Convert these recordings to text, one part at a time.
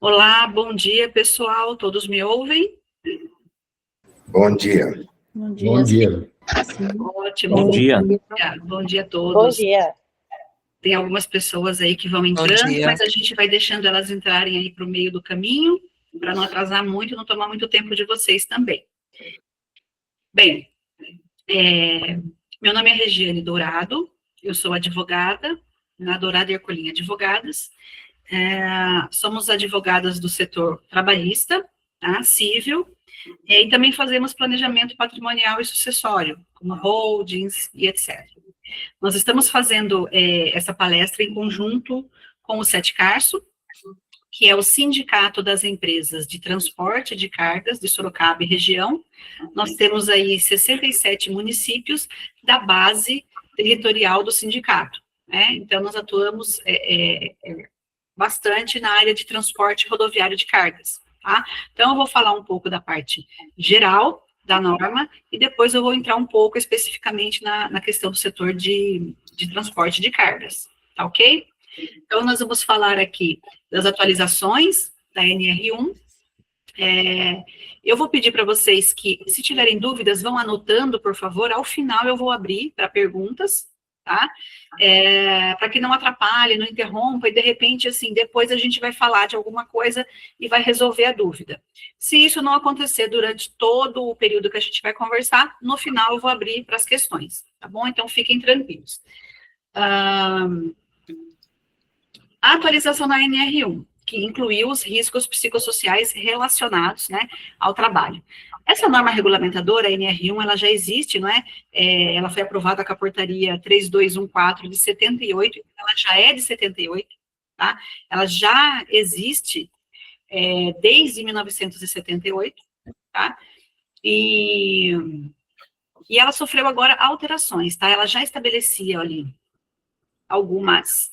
Olá, bom dia, pessoal. Todos me ouvem? Bom dia. Bom dia. Bom dia. Ótimo. Bom dia. Bom dia a Bom todos. dia. Tem algumas pessoas aí que vão entrando, mas a gente vai deixando elas entrarem aí para o meio do caminho, para não atrasar muito e não tomar muito tempo de vocês também. Bem, meu nome é Regiane Dourado, eu sou advogada na Dourado e Ercolim Advogadas. Somos advogadas do setor trabalhista, tá, civil, e também fazemos planejamento patrimonial e sucessório, como holdings e etc. Nós estamos fazendo essa palestra em conjunto com o Setcarso, que é o Sindicato das Empresas de Transporte de Cargas de Sorocaba e região. Nós temos aí 67 municípios da base territorial do sindicato, né? Então, nós atuamos bastante na área de transporte rodoviário de cargas, tá? Então, eu vou falar um pouco da parte geral da norma e depois eu vou entrar um pouco especificamente na questão do setor de transporte de cargas, tá ok? Então, nós vamos falar aqui das atualizações da NR1. Eu vou pedir para vocês que, se tiverem dúvidas, vão anotando, por favor. Ao final, eu vou abrir para perguntas, tá? Para que não atrapalhe, não interrompa, e de repente, assim, depois a gente vai falar de alguma coisa e vai resolver a dúvida. Se isso não acontecer durante todo o período que a gente vai conversar, no final eu vou abrir para as questões, tá bom? Então, fiquem tranquilos. A atualização da NR1, que incluiu os riscos psicossociais relacionados, né, ao trabalho. Essa norma regulamentadora, a NR1, ela já existe, não é? Ela foi aprovada com a portaria 3214 de 78, ela já é de 78, tá? Ela já existe desde 1978, tá? E ela sofreu agora alterações, tá? Ela já estabelecia ali algumas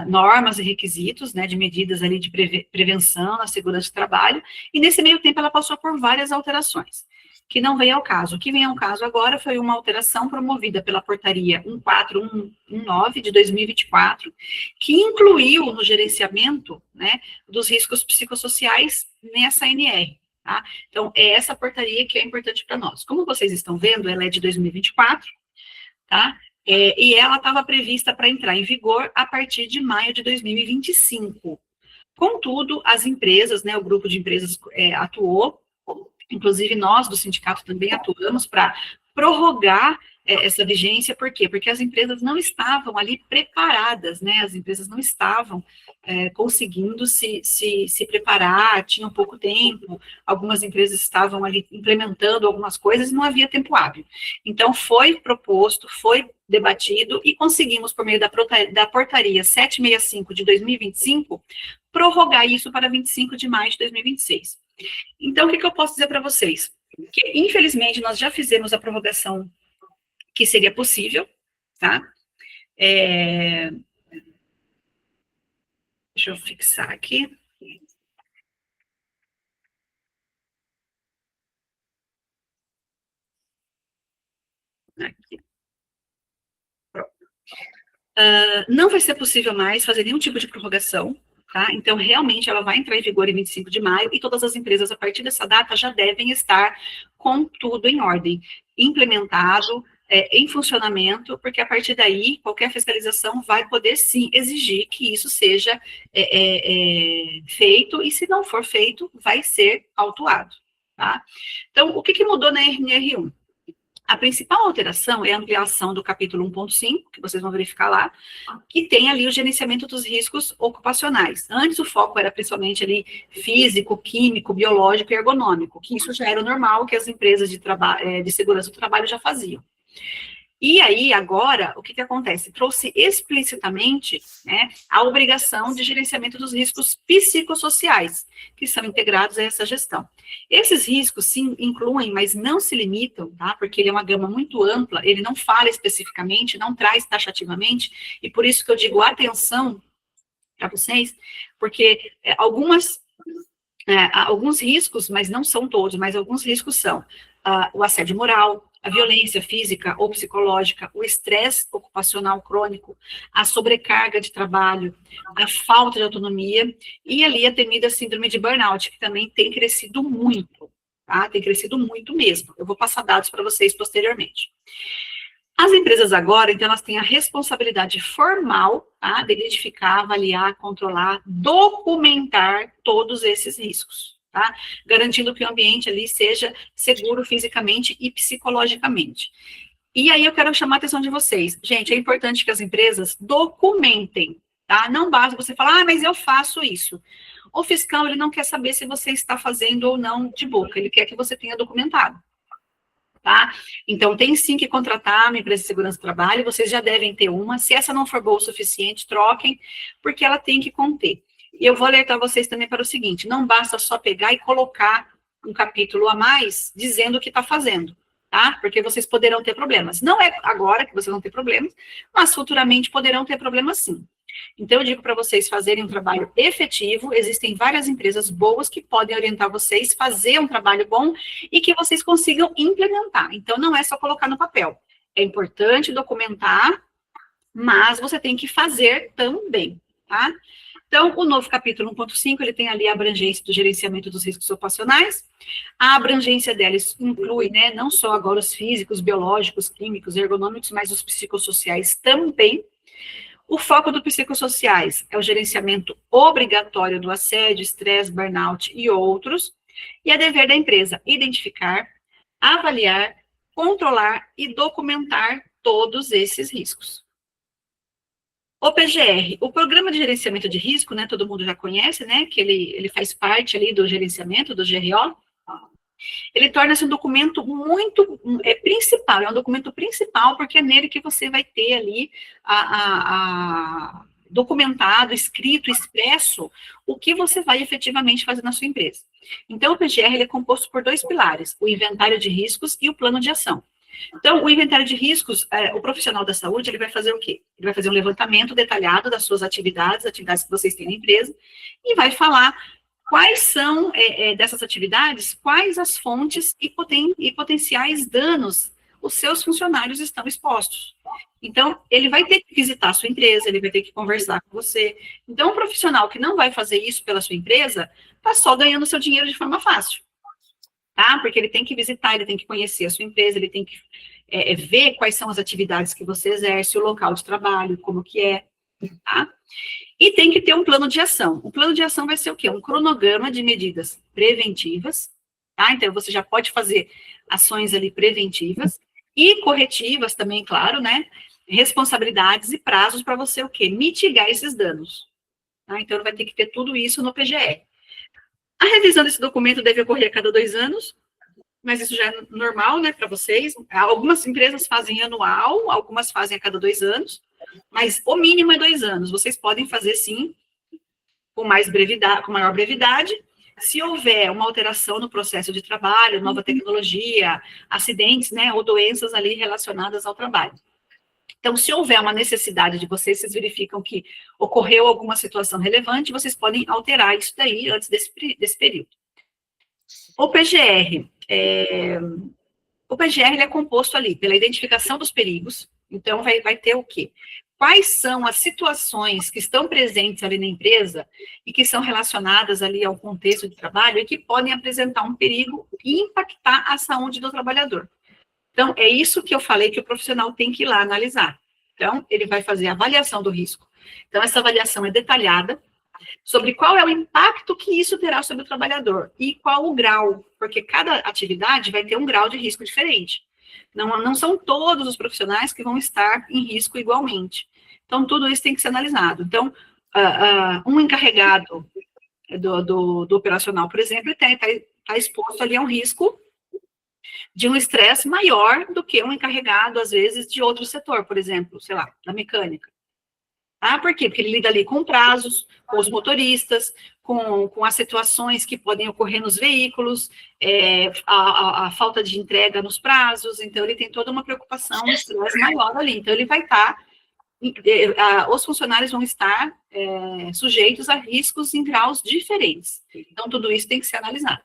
normas e requisitos, né, de medidas ali de prevenção na segurança do trabalho, e nesse meio tempo ela passou por várias alterações, que não vem ao caso. O que vem ao caso agora foi uma alteração promovida pela portaria 14119 de 2024, que incluiu no gerenciamento, né, dos riscos psicossociais nessa NR. Tá? Então, é essa portaria que é importante para nós. Como vocês estão vendo, ela é de 2024, tá? E ela estava prevista para entrar em vigor a partir de maio de 2025. Contudo, as empresas, né, o grupo de empresas atuou, inclusive nós do sindicato também atuamos para prorrogar essa vigência. Por quê? Porque as empresas não estavam ali preparadas, né, as empresas não estavam conseguindo se preparar, tinham pouco tempo, algumas empresas estavam ali implementando algumas coisas e não havia tempo hábil. Então, foi proposto, foi debatido e conseguimos, por meio da portaria 765 de 2025, prorrogar isso para 25 de maio de 2026. Então, o que eu posso dizer para vocês? Que, infelizmente, nós já fizemos a prorrogação que seria possível, tá? Deixa eu fixar aqui. Aqui. Pronto. Não vai ser possível mais fazer nenhum tipo de prorrogação, tá? Então, realmente, ela vai entrar em vigor em 25 de maio e todas as empresas, a partir dessa data, já devem estar com tudo em ordem, implementado, em funcionamento, porque a partir daí, qualquer fiscalização vai poder, sim, exigir que isso seja feito, e se não for feito, vai ser autuado, tá? Então, o que mudou na NR1? A principal alteração é a ampliação do capítulo 1.5, que vocês vão verificar lá, que tem ali o gerenciamento dos riscos ocupacionais. Antes o foco era principalmente ali físico, químico, biológico e ergonômico, que isso já era o normal que as empresas de segurança do trabalho já faziam. E aí, agora, o que acontece? Trouxe explicitamente, né, a obrigação de gerenciamento dos riscos psicossociais, que são integrados a essa gestão. Esses riscos, sim, incluem, mas não se limitam, tá? Porque ele é uma gama muito ampla, ele não fala especificamente, não traz taxativamente, e por isso que eu digo atenção para vocês, porque alguns riscos, mas não são todos, mas alguns riscos são o assédio moral, a violência física ou psicológica, o estresse ocupacional crônico, a sobrecarga de trabalho, a falta de autonomia e ali a temida síndrome de burnout, que também tem crescido muito, tá? Tem crescido muito mesmo. Eu vou passar dados para vocês posteriormente. As empresas agora, então, elas têm a responsabilidade formal, tá, de identificar, avaliar, controlar, documentar todos esses riscos, tá, garantindo que o ambiente ali seja seguro fisicamente e psicologicamente. E aí eu quero chamar a atenção de vocês. Gente, é importante que as empresas documentem, tá, não basta você falar, mas eu faço isso. O fiscal, ele não quer saber se você está fazendo ou não de boca, ele quer que você tenha documentado. Tá? Então, tem sim que contratar uma empresa de segurança do trabalho, vocês já devem ter uma. Se essa não for boa o suficiente, troquem, porque ela tem que conter. E eu vou alertar vocês também para o seguinte: não basta só pegar e colocar um capítulo a mais dizendo o que está fazendo, tá? Porque vocês poderão ter problemas. Não é agora que vocês vão ter problemas, mas futuramente poderão ter problemas sim. Então, eu digo para vocês fazerem um trabalho efetivo, existem várias empresas boas que podem orientar vocês a fazer um trabalho bom e que vocês consigam implementar. Então, não é só colocar no papel. É importante documentar, mas você tem que fazer também, tá? Então, o novo capítulo 1.5, ele tem ali a abrangência do gerenciamento dos riscos ocupacionais. A abrangência deles inclui, né, não só agora os físicos, biológicos, químicos, ergonômicos, mas os psicossociais também. O foco do psicossociais é o gerenciamento obrigatório do assédio, estresse, burnout e outros, e é dever da empresa identificar, avaliar, controlar e documentar todos esses riscos. O PGR, o Programa de Gerenciamento de Risco, né, todo mundo já conhece, né, que ele faz parte ali do gerenciamento, do GRO, ele torna-se um documento muito principal, é um documento principal, porque é nele que você vai ter ali documentado, escrito, expresso, o que você vai efetivamente fazer na sua empresa. Então, o PGR ele é composto por 2 pilares, o inventário de riscos e o plano de ação. Então, o inventário de riscos, o profissional da saúde, ele vai fazer o quê? Ele vai fazer um levantamento detalhado das suas atividades que vocês têm na empresa, e vai falar quais são, dessas atividades, quais as fontes e potenciais danos os seus funcionários estão expostos. Então, ele vai ter que visitar a sua empresa, ele vai ter que conversar com você. Então, um profissional que não vai fazer isso pela sua empresa, está só ganhando seu dinheiro de forma fácil, tá? Porque ele tem que visitar, ele tem que conhecer a sua empresa, ele tem que ver quais são as atividades que você exerce, o local de trabalho, como que é, tá? E tem que ter um plano de ação. O plano de ação vai ser o quê? Um cronograma de medidas preventivas, tá? Então, você já pode fazer ações ali preventivas e corretivas também, claro, né? Responsabilidades e prazos para você o quê? Mitigar esses danos. Tá? Então, vai ter que ter tudo isso no PGR. A revisão desse documento deve ocorrer a cada 2 anos, mas isso já é normal, né, para vocês. Algumas empresas fazem anual, algumas fazem a cada 2 anos, mas o mínimo é 2 anos. Vocês podem fazer, sim, com maior brevidade, se houver uma alteração no processo de trabalho, nova tecnologia, acidentes, né, ou doenças ali relacionadas ao trabalho. Então, se houver uma necessidade de vocês verificam que ocorreu alguma situação relevante, vocês podem alterar isso daí antes desse período. O PGR, ele é composto ali pela identificação dos perigos. Então, vai ter o quê? Quais são as situações que estão presentes ali na empresa e que são relacionadas ali ao contexto de trabalho e que podem apresentar um perigo e impactar a saúde do trabalhador. Então, é isso que eu falei que o profissional tem que ir lá analisar. Então, ele vai fazer a avaliação do risco. Então, essa avaliação é detalhada sobre qual é o impacto que isso terá sobre o trabalhador e qual o grau, porque cada atividade vai ter um grau de risco diferente. Não são todos os profissionais que vão estar em risco igualmente. Então, tudo isso tem que ser analisado. Então, um encarregado do operacional, por exemplo, está exposto ali a um risco de um estresse maior do que um encarregado, às vezes, de outro setor, por exemplo, sei lá, da mecânica. Ah, por quê? Porque ele lida ali com prazos, com os motoristas, com as situações que podem ocorrer nos veículos, a falta de entrega nos prazos, então ele tem toda uma preocupação, um estresse maior ali. Então, ele vai estar, os funcionários vão estar sujeitos a riscos em graus diferentes. Então, tudo isso tem que ser analisado.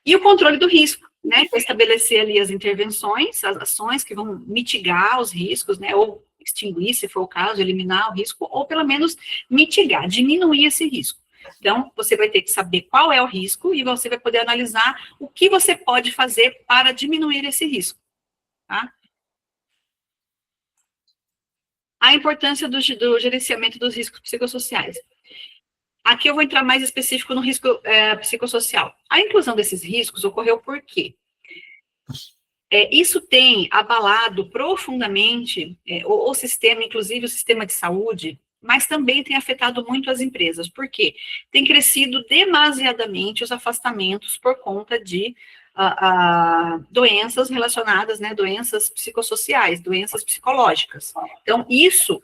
E o controle do risco. né, para estabelecer ali as intervenções, as ações que vão mitigar os riscos, né, ou extinguir, se for o caso, eliminar o risco, ou pelo menos mitigar, diminuir esse risco. Então, você vai ter que saber qual é o risco e você vai poder analisar o que você pode fazer para diminuir esse risco, tá? A importância do gerenciamento dos riscos psicossociais. Aqui eu vou entrar mais específico no risco psicossocial. A inclusão desses riscos ocorreu por quê? Isso tem abalado profundamente o sistema, inclusive o sistema de saúde, mas também tem afetado muito as empresas. Por quê? Tem crescido demasiadamente os afastamentos por conta de doenças relacionadas, né, doenças psicossociais, doenças psicológicas. Então, isso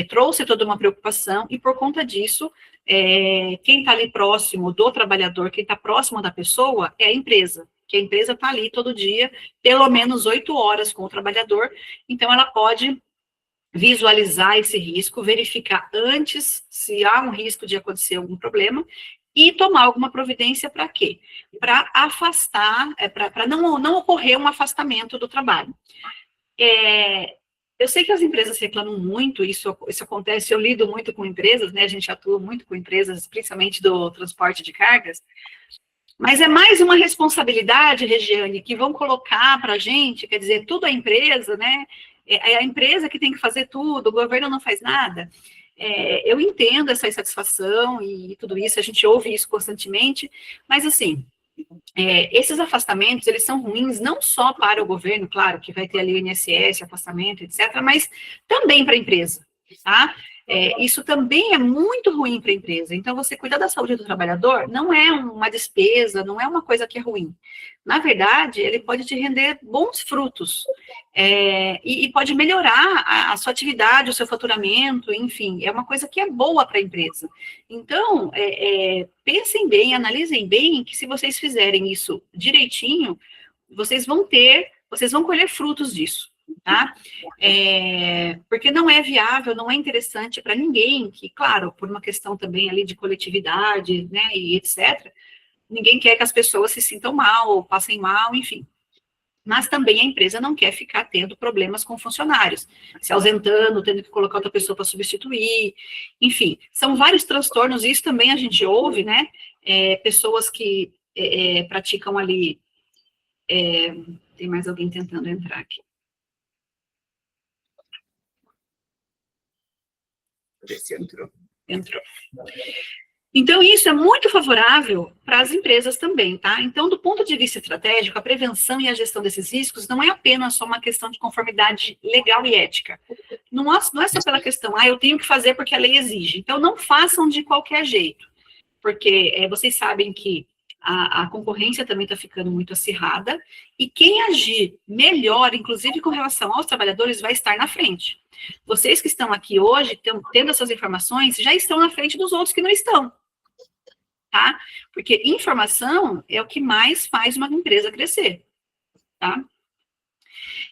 trouxe toda uma preocupação, e por conta disso, quem está ali próximo do trabalhador, quem está próximo da pessoa, é a empresa. Que a empresa está ali todo dia, pelo menos 8 horas com o trabalhador, então ela pode visualizar esse risco, verificar antes se há um risco de acontecer algum problema, e tomar alguma providência para quê? Para afastar, para não ocorrer um afastamento do trabalho. Eu sei que as empresas reclamam muito, isso acontece, eu lido muito com empresas, né, a gente atua muito com empresas, principalmente do transporte de cargas, mas é mais uma responsabilidade, Regiane, que vão colocar para a gente, quer dizer, tudo a empresa, né? É a empresa que tem que fazer tudo, o governo não faz nada. Eu entendo essa insatisfação e tudo isso, a gente ouve isso constantemente, mas assim, esses afastamentos, eles são ruins não só para o governo, claro, que vai ter ali o INSS, afastamento, etc., mas também para a empresa, tá? Isso também é muito ruim para a empresa. Então, você cuidar da saúde do trabalhador não é uma despesa, não é uma coisa que é ruim. Na verdade, ele pode te render bons frutos, e pode melhorar a sua atividade, o seu faturamento, enfim, é uma coisa que é boa para a empresa. Então, pensem bem, analisem bem, que se vocês fizerem isso direitinho, vocês vão colher frutos disso. Tá? Porque não é viável, não é interessante para ninguém, que, claro, por uma questão também ali de coletividade, né, e etc., ninguém quer que as pessoas se sintam mal, passem mal, enfim. Mas também a empresa não quer ficar tendo problemas com funcionários, se ausentando, tendo que colocar outra pessoa para substituir, enfim, são vários transtornos, e isso também a gente ouve, né, pessoas que praticam ali, tem mais alguém tentando entrar aqui. Ver se entrou. Então, isso é muito favorável para as empresas também, tá? Então, do ponto de vista estratégico, a prevenção e a gestão desses riscos não é apenas só uma questão de conformidade legal e ética. Não é só pela questão, eu tenho que fazer porque a lei exige. Então, não façam de qualquer jeito, porque vocês sabem que a concorrência também está ficando muito acirrada, e quem agir melhor, inclusive com relação aos trabalhadores, vai estar na frente. Vocês que estão aqui hoje, tendo essas informações, já estão na frente dos outros que não estão, tá? Porque informação é o que mais faz uma empresa crescer, tá?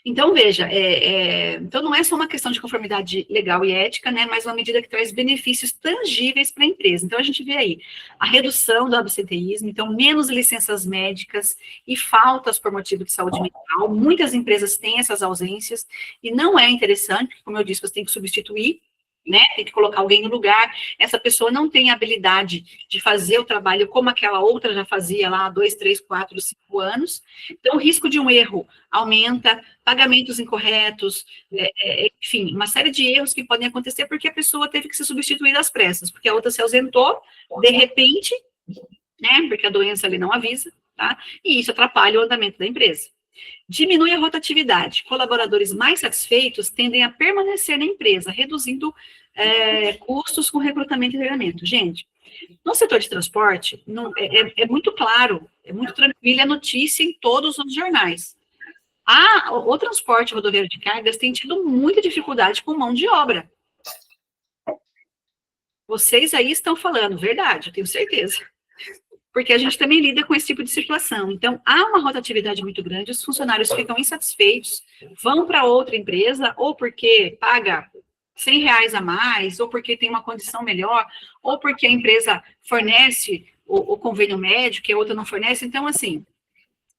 Então, veja, então não é só uma questão de conformidade legal e ética, né, mas uma medida que traz benefícios tangíveis para a empresa. Então, a gente vê aí a redução do absenteísmo, então, menos licenças médicas e faltas por motivo de saúde mental. Muitas empresas têm essas ausências, e não é interessante, como eu disse, você tem que substituir, né, tem que colocar alguém no lugar, essa pessoa não tem habilidade de fazer o trabalho como aquela outra já fazia lá há 2, 3, 4, 5 anos, então o risco de um erro aumenta, pagamentos incorretos, enfim, uma série de erros que podem acontecer porque a pessoa teve que ser substituída às pressas, porque a outra se ausentou, de repente, né, porque a doença ali não avisa, tá, e isso atrapalha o andamento da empresa. Diminui a rotatividade. Colaboradores mais satisfeitos tendem a permanecer na empresa, reduzindo custos com recrutamento e treinamento. Gente, no setor de transporte, é muito claro, é muito tranquilo, é notícia em todos os jornais. O transporte rodoviário de cargas tem tido muita dificuldade com mão de obra. Vocês aí estão falando, verdade, eu tenho certeza. Porque a gente também lida com esse tipo de situação. Então, há uma rotatividade muito grande, os funcionários ficam insatisfeitos, vão para outra empresa, ou porque paga R$100 a mais, ou porque tem uma condição melhor, ou porque a empresa fornece o convênio médico, que a outra não fornece. Então, assim,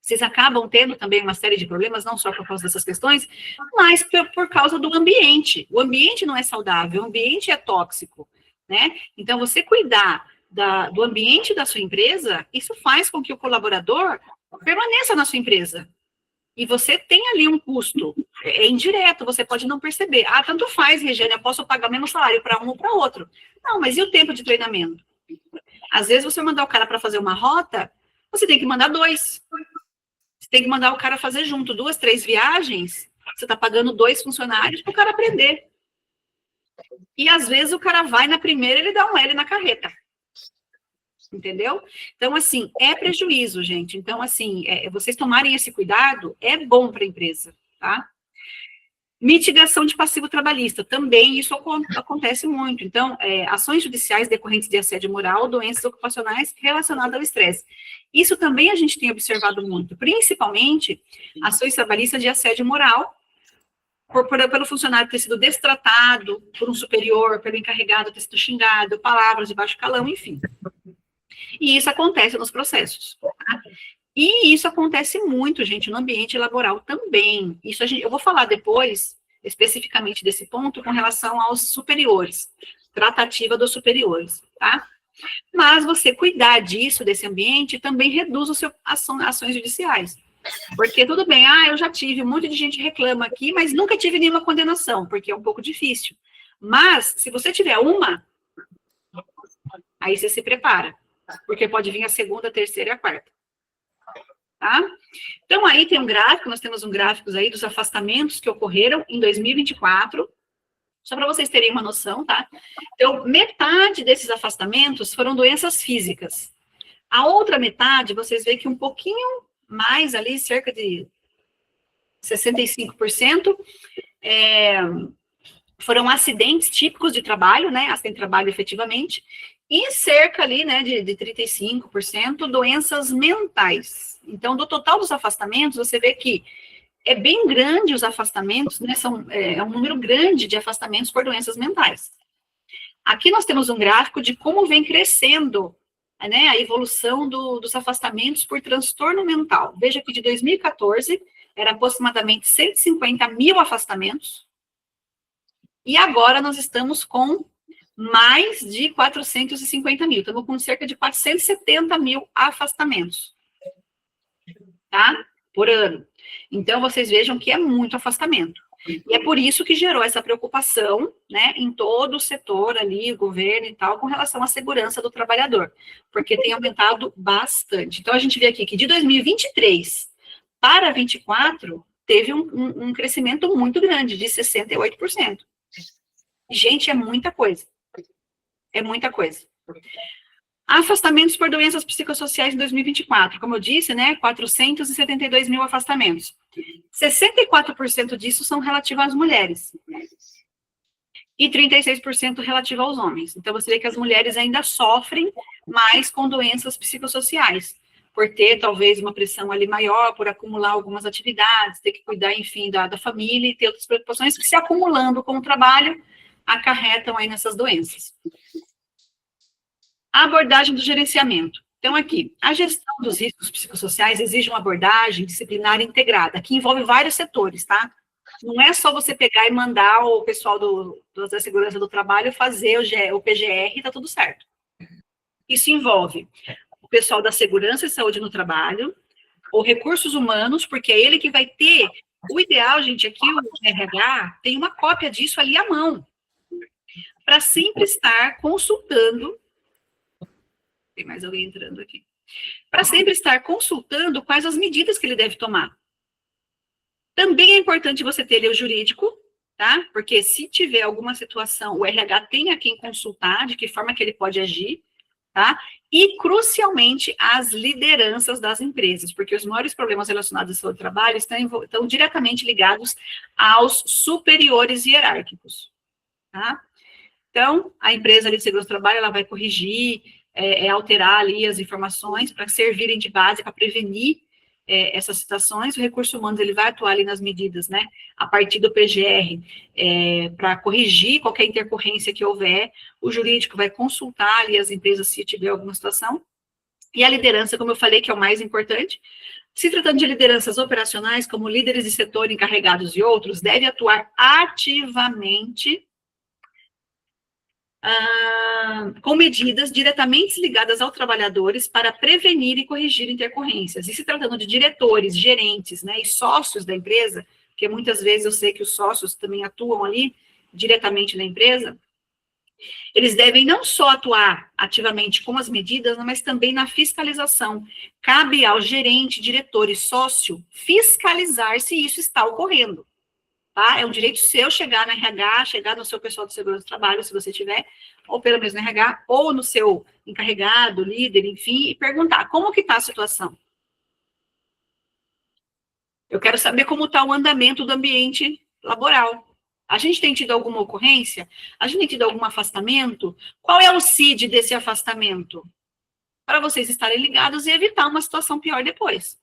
Vocês acabam tendo também uma série de problemas, não só por causa dessas questões, mas por causa do ambiente. O ambiente não é saudável, o ambiente é tóxico, né? Então, você cuidar do ambiente da sua empresa, isso faz com que o colaborador permaneça na sua empresa. E você tem ali um custo, é indireto, você pode não perceber. Ah, tanto faz, Regiane, eu posso pagar o mesmo salário para um ou para outro. Não, mas e o tempo de treinamento? Às vezes, você mandar o cara para fazer uma rota, você tem que mandar 2. Você tem que mandar o cara fazer junto 2, 3 viagens, você está pagando 2 funcionários para o cara aprender. E, às vezes, o cara vai na primeira, ele dá um L na carreta. Entendeu? Então, assim, é prejuízo, gente. Então, assim, vocês tomarem esse cuidado, é bom para a empresa, tá? Mitigação de passivo trabalhista, também isso acontece muito. Então, ações judiciais decorrentes de assédio moral, doenças ocupacionais relacionadas ao estresse. Isso também a gente tem observado muito, principalmente ações trabalhistas de assédio moral, pelo funcionário ter sido destratado por um superior, pelo encarregado ter sido xingado, palavras de baixo calão, enfim. E isso acontece nos processos, tá? E isso acontece muito, gente, no ambiente laboral também. Isso eu vou falar depois, especificamente desse ponto, com relação aos superiores, tratativa dos superiores, tá? Mas você cuidar disso, desse ambiente, também reduz ações judiciais. Porque tudo bem, eu já tive, um monte de gente reclama aqui, mas nunca tive nenhuma condenação, porque é um pouco difícil. Mas, se você tiver uma, aí você se prepara, porque pode vir a segunda, a terceira e a quarta. Tá? Então, aí tem um gráfico, nós temos um gráfico aí dos afastamentos que ocorreram em 2024, só para vocês terem uma noção, tá? Então, metade desses afastamentos foram doenças físicas. A outra metade, vocês veem que um pouquinho mais ali, cerca de 65%, foram acidentes típicos de trabalho, né? Acidente de trabalho efetivamente, e cerca ali, né, de 35% doenças mentais. Então, do total dos afastamentos, você vê que é bem grande os afastamentos, né, é um número grande de afastamentos por doenças mentais. Aqui nós temos um gráfico de como vem crescendo, né, a evolução dos afastamentos por transtorno mental. Veja que de 2014, era aproximadamente 150 mil afastamentos, e agora nós estamos com mais de 450 mil, estamos com cerca de 470 mil afastamentos, tá? Por ano. Então, vocês vejam que é muito afastamento. E é por isso que gerou essa preocupação, né, em todo o setor ali, governo e tal, com relação à segurança do trabalhador, porque tem aumentado bastante. Então, a gente vê aqui que de 2023 para 2024, teve um crescimento muito grande, de 68%. Gente, é muita coisa. É muita coisa. Afastamentos por doenças psicossociais em 2024. Como eu disse, né, 472 mil afastamentos. 64% disso são relativos às mulheres. E 36% relativo aos homens. Então, você vê que as mulheres ainda sofrem mais com doenças psicossociais, por ter, talvez, uma pressão ali maior, por acumular algumas atividades, ter que cuidar, enfim, da família e ter outras preocupações que, se acumulando com o trabalho, acarretam aí nessas doenças. A abordagem do gerenciamento. Então, aqui, a gestão dos riscos psicossociais exige uma abordagem disciplinar integrada, que envolve vários setores, tá? Não é só você pegar e mandar o pessoal da segurança do trabalho fazer o PGR e tá tudo certo. Isso envolve o pessoal da segurança e saúde no trabalho, ou recursos humanos, porque é ele que vai ter. O ideal, gente, aqui o RH tem uma cópia disso ali à mão, para sempre estar consultando. Tem mais alguém entrando aqui. Para sempre estar consultando quais as medidas que ele deve tomar. Também é importante você ter ali o jurídico, tá? Porque se tiver alguma situação, o RH tem a quem consultar, de que forma que ele pode agir, tá? E, crucialmente, as lideranças das empresas, porque os maiores problemas relacionados ao seu trabalho estão diretamente ligados aos superiores hierárquicos, tá? Então, a empresa ali de segurança do trabalho, ela vai corrigir, alterar ali as informações para servirem de base para prevenir essas situações. O recurso humano, ele vai atuar ali nas medidas, né, a partir do PGR, para corrigir qualquer intercorrência que houver. O jurídico vai consultar ali as empresas se tiver alguma situação. E a liderança, como eu falei, que é o mais importante, Se tratando de lideranças operacionais, como líderes de setor, encarregados e outros, deve atuar ativamente com medidas diretamente ligadas aos trabalhadores para prevenir e corrigir intercorrências. E se tratando de diretores, gerentes, né, e sócios da empresa, porque muitas vezes eu sei que os sócios também atuam ali diretamente na empresa, eles devem não só atuar ativamente com as medidas, mas também na fiscalização. Cabe ao gerente, diretor e sócio fiscalizar se isso está ocorrendo. Tá? É um direito seu chegar no RH, chegar no seu pessoal de segurança do trabalho, se você tiver, ou pelo menos no RH, ou no seu encarregado, líder, enfim, e perguntar como que está a situação. Eu quero saber como está o andamento do ambiente laboral. A gente tem tido alguma ocorrência? A gente tem tido algum afastamento? Qual é o CID desse afastamento? Para vocês estarem ligados e evitar uma situação pior depois.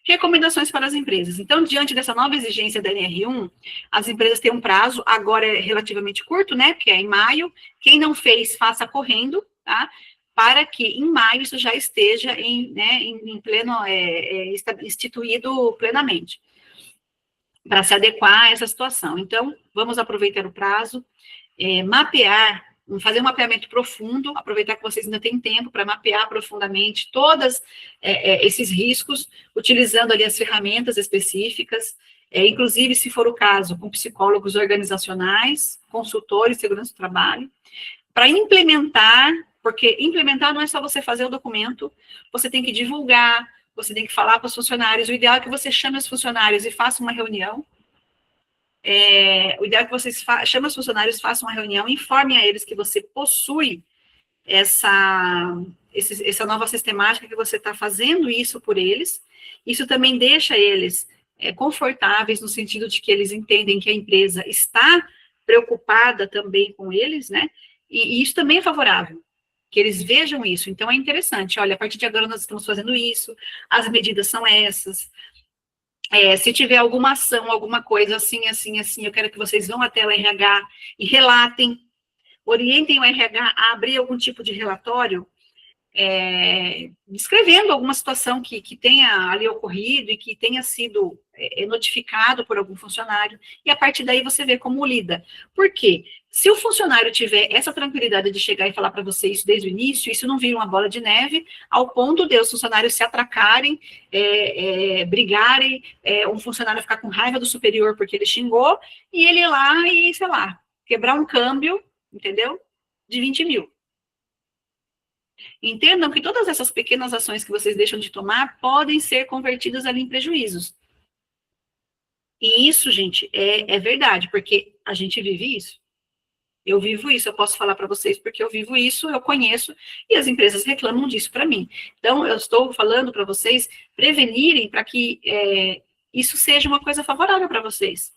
Recomendações para as empresas. Então, diante dessa nova exigência da NR1, as empresas têm um prazo, agora é relativamente curto, né, porque é em maio. Quem não fez, faça correndo, tá? Para que em maio isso já esteja em pleno, instituído plenamente, para se adequar a essa situação. Então, vamos aproveitar o prazo, mapear, fazer um mapeamento profundo, aproveitar que vocês ainda têm tempo para mapear profundamente todos esses riscos, utilizando ali as ferramentas específicas, inclusive, se for o caso, com psicólogos organizacionais, consultores de segurança do trabalho, para implementar, porque implementar não é só você fazer o documento, você tem que divulgar, você tem que falar para os funcionários, o ideal é que você chame os funcionários e faça uma reunião. O ideal é que vocês chamem os funcionários, façam uma reunião, informem a eles que você possui essa nova sistemática, que você está fazendo isso por eles. Isso também deixa eles confortáveis, no sentido de que eles entendem que a empresa está preocupada também com eles, né? E isso também é favorável, que eles vejam isso. Então, é interessante. Olha, a partir de agora nós estamos fazendo isso, as medidas são essas. Se tiver alguma ação, alguma coisa assim, assim, assim, eu quero que vocês vão até o RH e relatem, orientem o RH a abrir algum tipo de relatório, descrevendo alguma situação que tenha ali ocorrido e que tenha sido notificado por algum funcionário, e a partir daí você vê como lida. Por quê? Se o funcionário tiver essa tranquilidade de chegar e falar para você isso desde o início, isso não vira uma bola de neve, ao ponto de os funcionários se atracarem, brigarem, um funcionário ficar com raiva do superior porque ele xingou, e ele ir lá e, sei lá, quebrar um câmbio, entendeu? De 20 mil. Entendam que todas essas pequenas ações que vocês deixam de tomar podem ser convertidas ali em prejuízos. E isso, gente, é verdade, porque a gente vive isso. Eu vivo isso, eu posso falar para vocês porque eu vivo isso, eu conheço, e as empresas reclamam disso para mim. Então, eu estou falando para vocês prevenirem para que isso seja uma coisa favorável para vocês.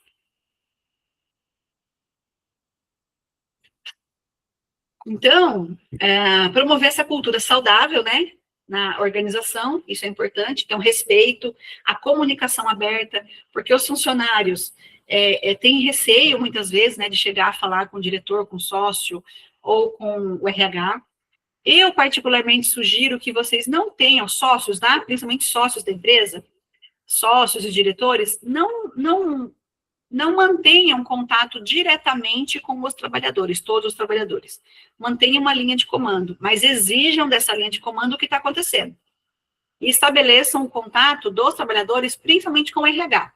Então, promover essa cultura saudável, né, na organização, isso é importante, então, respeito, a comunicação aberta, porque os funcionários têm receio, muitas vezes, né, de chegar a falar com o diretor, com o sócio, ou com o RH. Eu, particularmente, sugiro que vocês não tenham sócios, tá? Principalmente sócios da empresa, sócios e diretores, não mantenham contato diretamente com os trabalhadores, todos os trabalhadores. Mantenham uma linha de comando, mas exijam dessa linha de comando o que está acontecendo. E estabeleçam o contato dos trabalhadores, principalmente com o RH.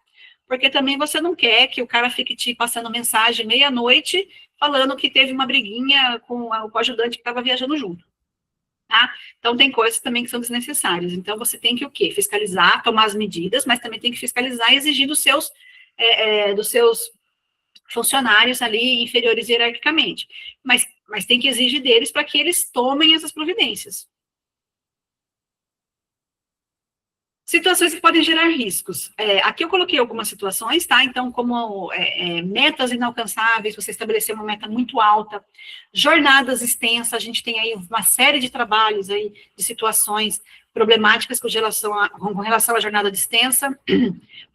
Porque também você não quer que o cara fique te passando mensagem meia-noite, falando que teve uma briguinha com o ajudante que estava viajando junto. Tá? Então, tem coisas também que são desnecessárias. Então, você tem que o quê? Fiscalizar, tomar as medidas, mas também tem que fiscalizar e exigir dos seus funcionários ali inferiores hierarquicamente. Mas tem que exigir deles para que eles tomem essas providências. Situações que podem gerar riscos. Aqui eu coloquei algumas situações, tá? Então, como metas inalcançáveis, você estabeleceu uma meta muito alta, jornadas extensas, a gente tem aí uma série de trabalhos aí, de situações problemáticas com relação à jornada de extensa,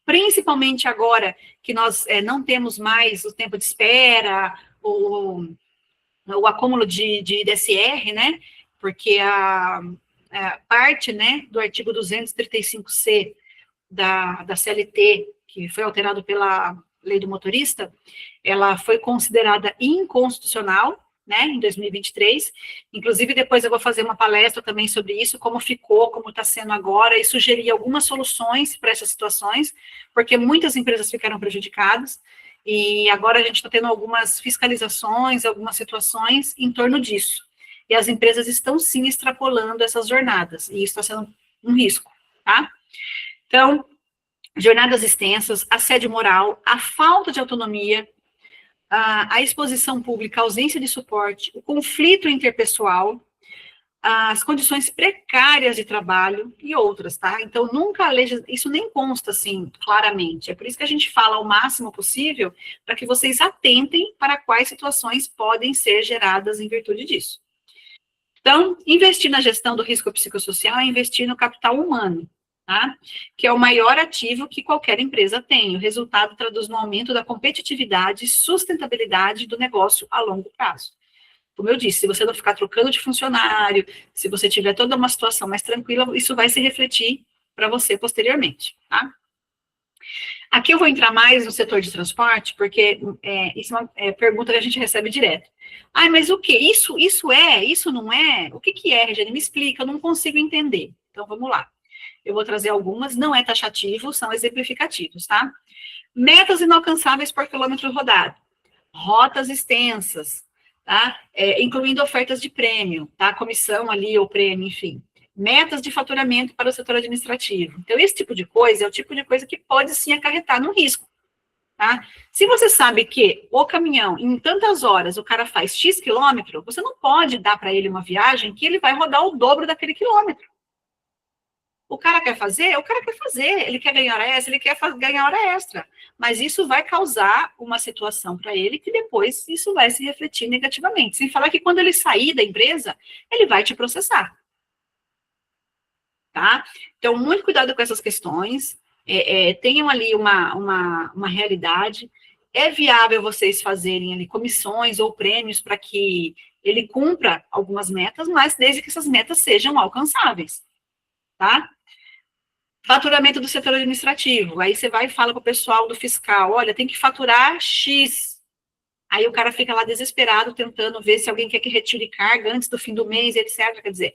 principalmente agora que nós não temos mais o tempo de espera, o acúmulo de DSR, né? Porque parte, né, do artigo 235C da CLT, que foi alterado pela lei do motorista, ela foi considerada inconstitucional, né, em 2023, inclusive depois eu vou fazer uma palestra também sobre isso, como ficou, como está sendo agora, e sugerir algumas soluções para essas situações, porque muitas empresas ficaram prejudicadas, e agora a gente está tendo algumas fiscalizações, algumas situações em torno disso, e as empresas estão sim extrapolando essas jornadas, e isso está sendo um risco, tá? Então, jornadas extensas, assédio moral, a falta de autonomia, a exposição pública, a ausência de suporte, o conflito interpessoal, as condições precárias de trabalho e outras, tá? Então, nunca isso nem consta, assim, claramente. É por isso que a gente fala o máximo possível, para que vocês atentem para quais situações podem ser geradas em virtude disso. Então, investir na gestão do risco psicossocial é investir no capital humano, tá? Que é o maior ativo que qualquer empresa tem. O resultado traduz no aumento da competitividade e sustentabilidade do negócio a longo prazo. Como eu disse, se você não ficar trocando de funcionário, se você tiver toda uma situação mais tranquila, isso vai se refletir para você posteriormente, tá? Aqui eu vou entrar mais no setor de transporte, porque isso é uma pergunta que a gente recebe direto. Ah, mas o que? Isso é? Isso não é? O que é, Regiane? Me explica, eu não consigo entender. Então, vamos lá. Eu vou trazer algumas, não é taxativo, são exemplificativos, tá? Metas inalcançáveis por quilômetro rodado. Rotas extensas, tá? Incluindo ofertas de prêmio, tá? Comissão ali, ou prêmio, enfim. Metas de faturamento para o setor administrativo. Então, esse tipo de coisa é o tipo de coisa que pode, sim, acarretar no risco, tá? Se você sabe que o caminhão, em tantas horas, o cara faz X quilômetro, você não pode dar para ele uma viagem que ele vai rodar o dobro daquele quilômetro. O cara quer fazer? O cara quer fazer. Ele quer ganhar hora extra? Ele quer ganhar hora extra. Mas isso vai causar uma situação para ele que depois isso vai se refletir negativamente. Sem falar que quando ele sair da empresa, ele vai te processar. Tá? Então, muito cuidado com essas questões. Tenham ali uma realidade. É viável vocês fazerem ali comissões ou prêmios para que ele cumpra algumas metas, mas desde que essas metas sejam alcançáveis. Tá? Faturamento do setor administrativo. Aí você vai e fala para o pessoal do fiscal, olha, tem que faturar X. Aí o cara fica lá desesperado, tentando ver se alguém quer que retire carga antes do fim do mês, etc. Quer dizer,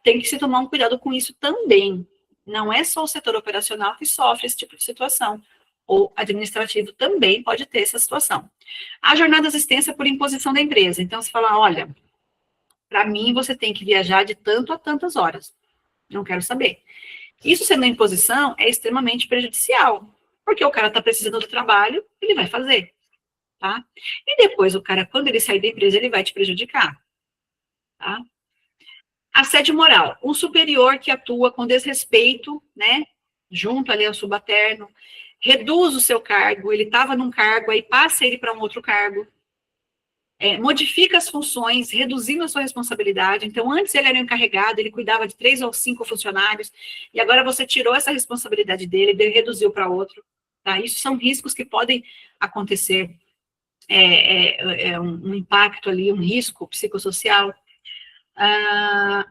tem que se tomar um cuidado com isso também. Não é só o setor operacional que sofre esse tipo de situação. O administrativo também pode ter essa situação. A jornadas extensas por imposição da empresa. Então, você fala, olha, para mim você tem que viajar de tanto a tantas horas. Não quero saber. Isso sendo imposição é extremamente prejudicial, porque o cara está precisando do trabalho, ele vai fazer, tá? E depois o cara, quando ele sair da empresa, ele vai te prejudicar, tá? Assédio moral, um superior que atua com desrespeito, né, junto ali ao subalterno, reduz o seu cargo, ele estava num cargo, aí passa ele para um outro cargo, modifica as funções, reduzindo a sua responsabilidade. Então, antes ele era o encarregado, ele cuidava de 3 ou 5 funcionários, e agora você tirou essa responsabilidade dele, e reduziu para outro. Tá? Isso são riscos que podem acontecer, um impacto ali, um risco psicossocial.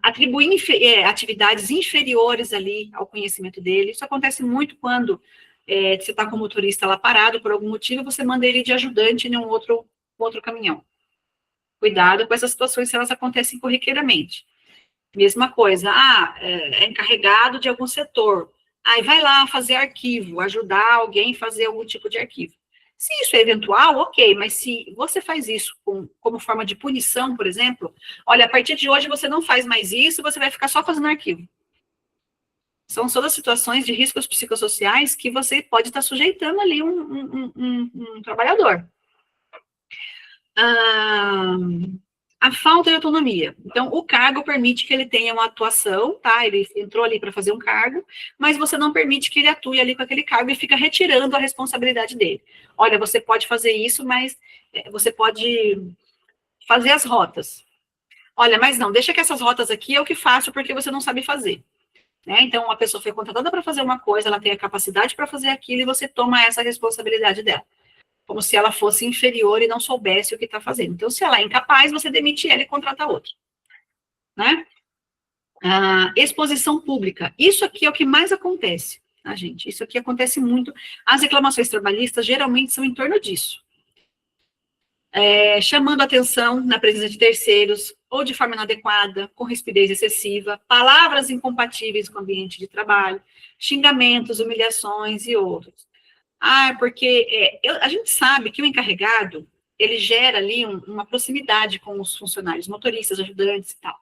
Atribuir atividades inferiores ali ao conhecimento dele. Isso acontece muito quando você está com o motorista lá parado por algum motivo, você manda ele de ajudante em um outro caminhão. Cuidado com essas situações se elas acontecem corriqueiramente. Mesma coisa, é encarregado de algum setor, aí vai lá fazer arquivo, ajudar alguém a fazer algum tipo de arquivo. Se isso é eventual, ok, mas se você faz isso como forma de punição, por exemplo, olha, a partir de hoje você não faz mais isso, você vai ficar só fazendo arquivo. São todas situações de riscos psicossociais que você pode estar sujeitando ali um trabalhador. A falta de autonomia. Então, o cargo permite que ele tenha uma atuação, tá? Ele entrou ali para fazer um cargo, mas você não permite que ele atue ali com aquele cargo e fica retirando a responsabilidade dele. Olha, você pode fazer isso, mas você pode fazer as rotas. Olha, mas não, deixa que essas rotas aqui eu que faço porque você não sabe fazer. Né? Então, a pessoa foi contratada para fazer uma coisa, ela tem a capacidade para fazer aquilo e você toma essa responsabilidade dela. Como se ela fosse inferior e não soubesse o que está fazendo. Então, se ela é incapaz, você demite ela e contrata outro. Né? Exposição pública. Isso aqui é o que mais acontece, tá, gente? Isso aqui acontece muito. As reclamações trabalhistas geralmente são em torno disso. Chamando atenção na presença de terceiros, ou de forma inadequada, com rispidez excessiva, palavras incompatíveis com o ambiente de trabalho, xingamentos, humilhações e outros. Porque a gente sabe que o encarregado, ele gera ali uma proximidade com os funcionários, motoristas, ajudantes e tal.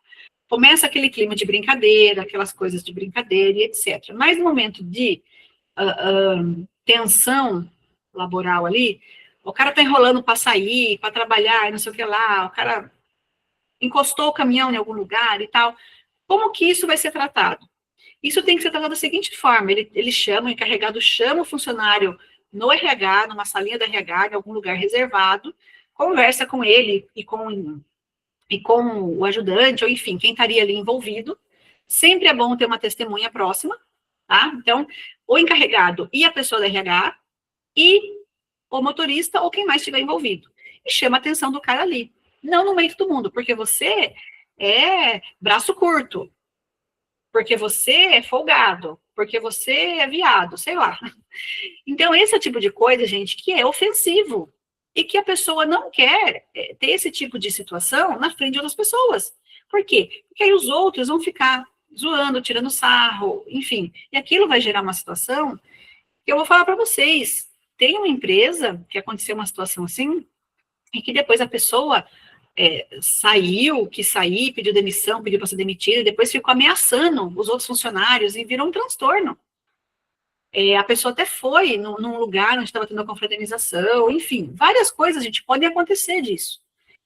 Começa aquele clima de brincadeira, aquelas coisas de brincadeira e etc. Mas no momento de tensão laboral ali, o cara tá enrolando para sair, para trabalhar, não sei o que lá, o cara encostou o caminhão em algum lugar e tal. Como que isso vai ser tratado? Isso tem que ser tratado da seguinte forma: ele chama, o encarregado chama o funcionário no RH, numa salinha da RH, em algum lugar reservado, conversa com ele e com o ajudante, ou enfim, quem estaria ali envolvido. Sempre é bom ter uma testemunha próxima, tá? Então, o encarregado e a pessoa da RH e o motorista ou quem mais estiver envolvido. E chama a atenção do cara ali. Não no meio de todo mundo, porque você é braço curto, porque você é folgado, porque você é viado, sei lá. Então, esse é o tipo de coisa, gente, que é ofensivo e que a pessoa não quer ter esse tipo de situação na frente de outras pessoas. Por quê? Porque aí os outros vão ficar zoando, tirando sarro, enfim. E aquilo vai gerar uma situação que eu vou falar para vocês. Tem uma empresa que aconteceu uma situação assim, e que depois a pessoa quis sair, pediu demissão, pediu para ser demitida, e depois ficou ameaçando os outros funcionários e virou um transtorno. A pessoa até foi num lugar onde estava tendo a confraternização, enfim, várias coisas, gente, podem acontecer disso.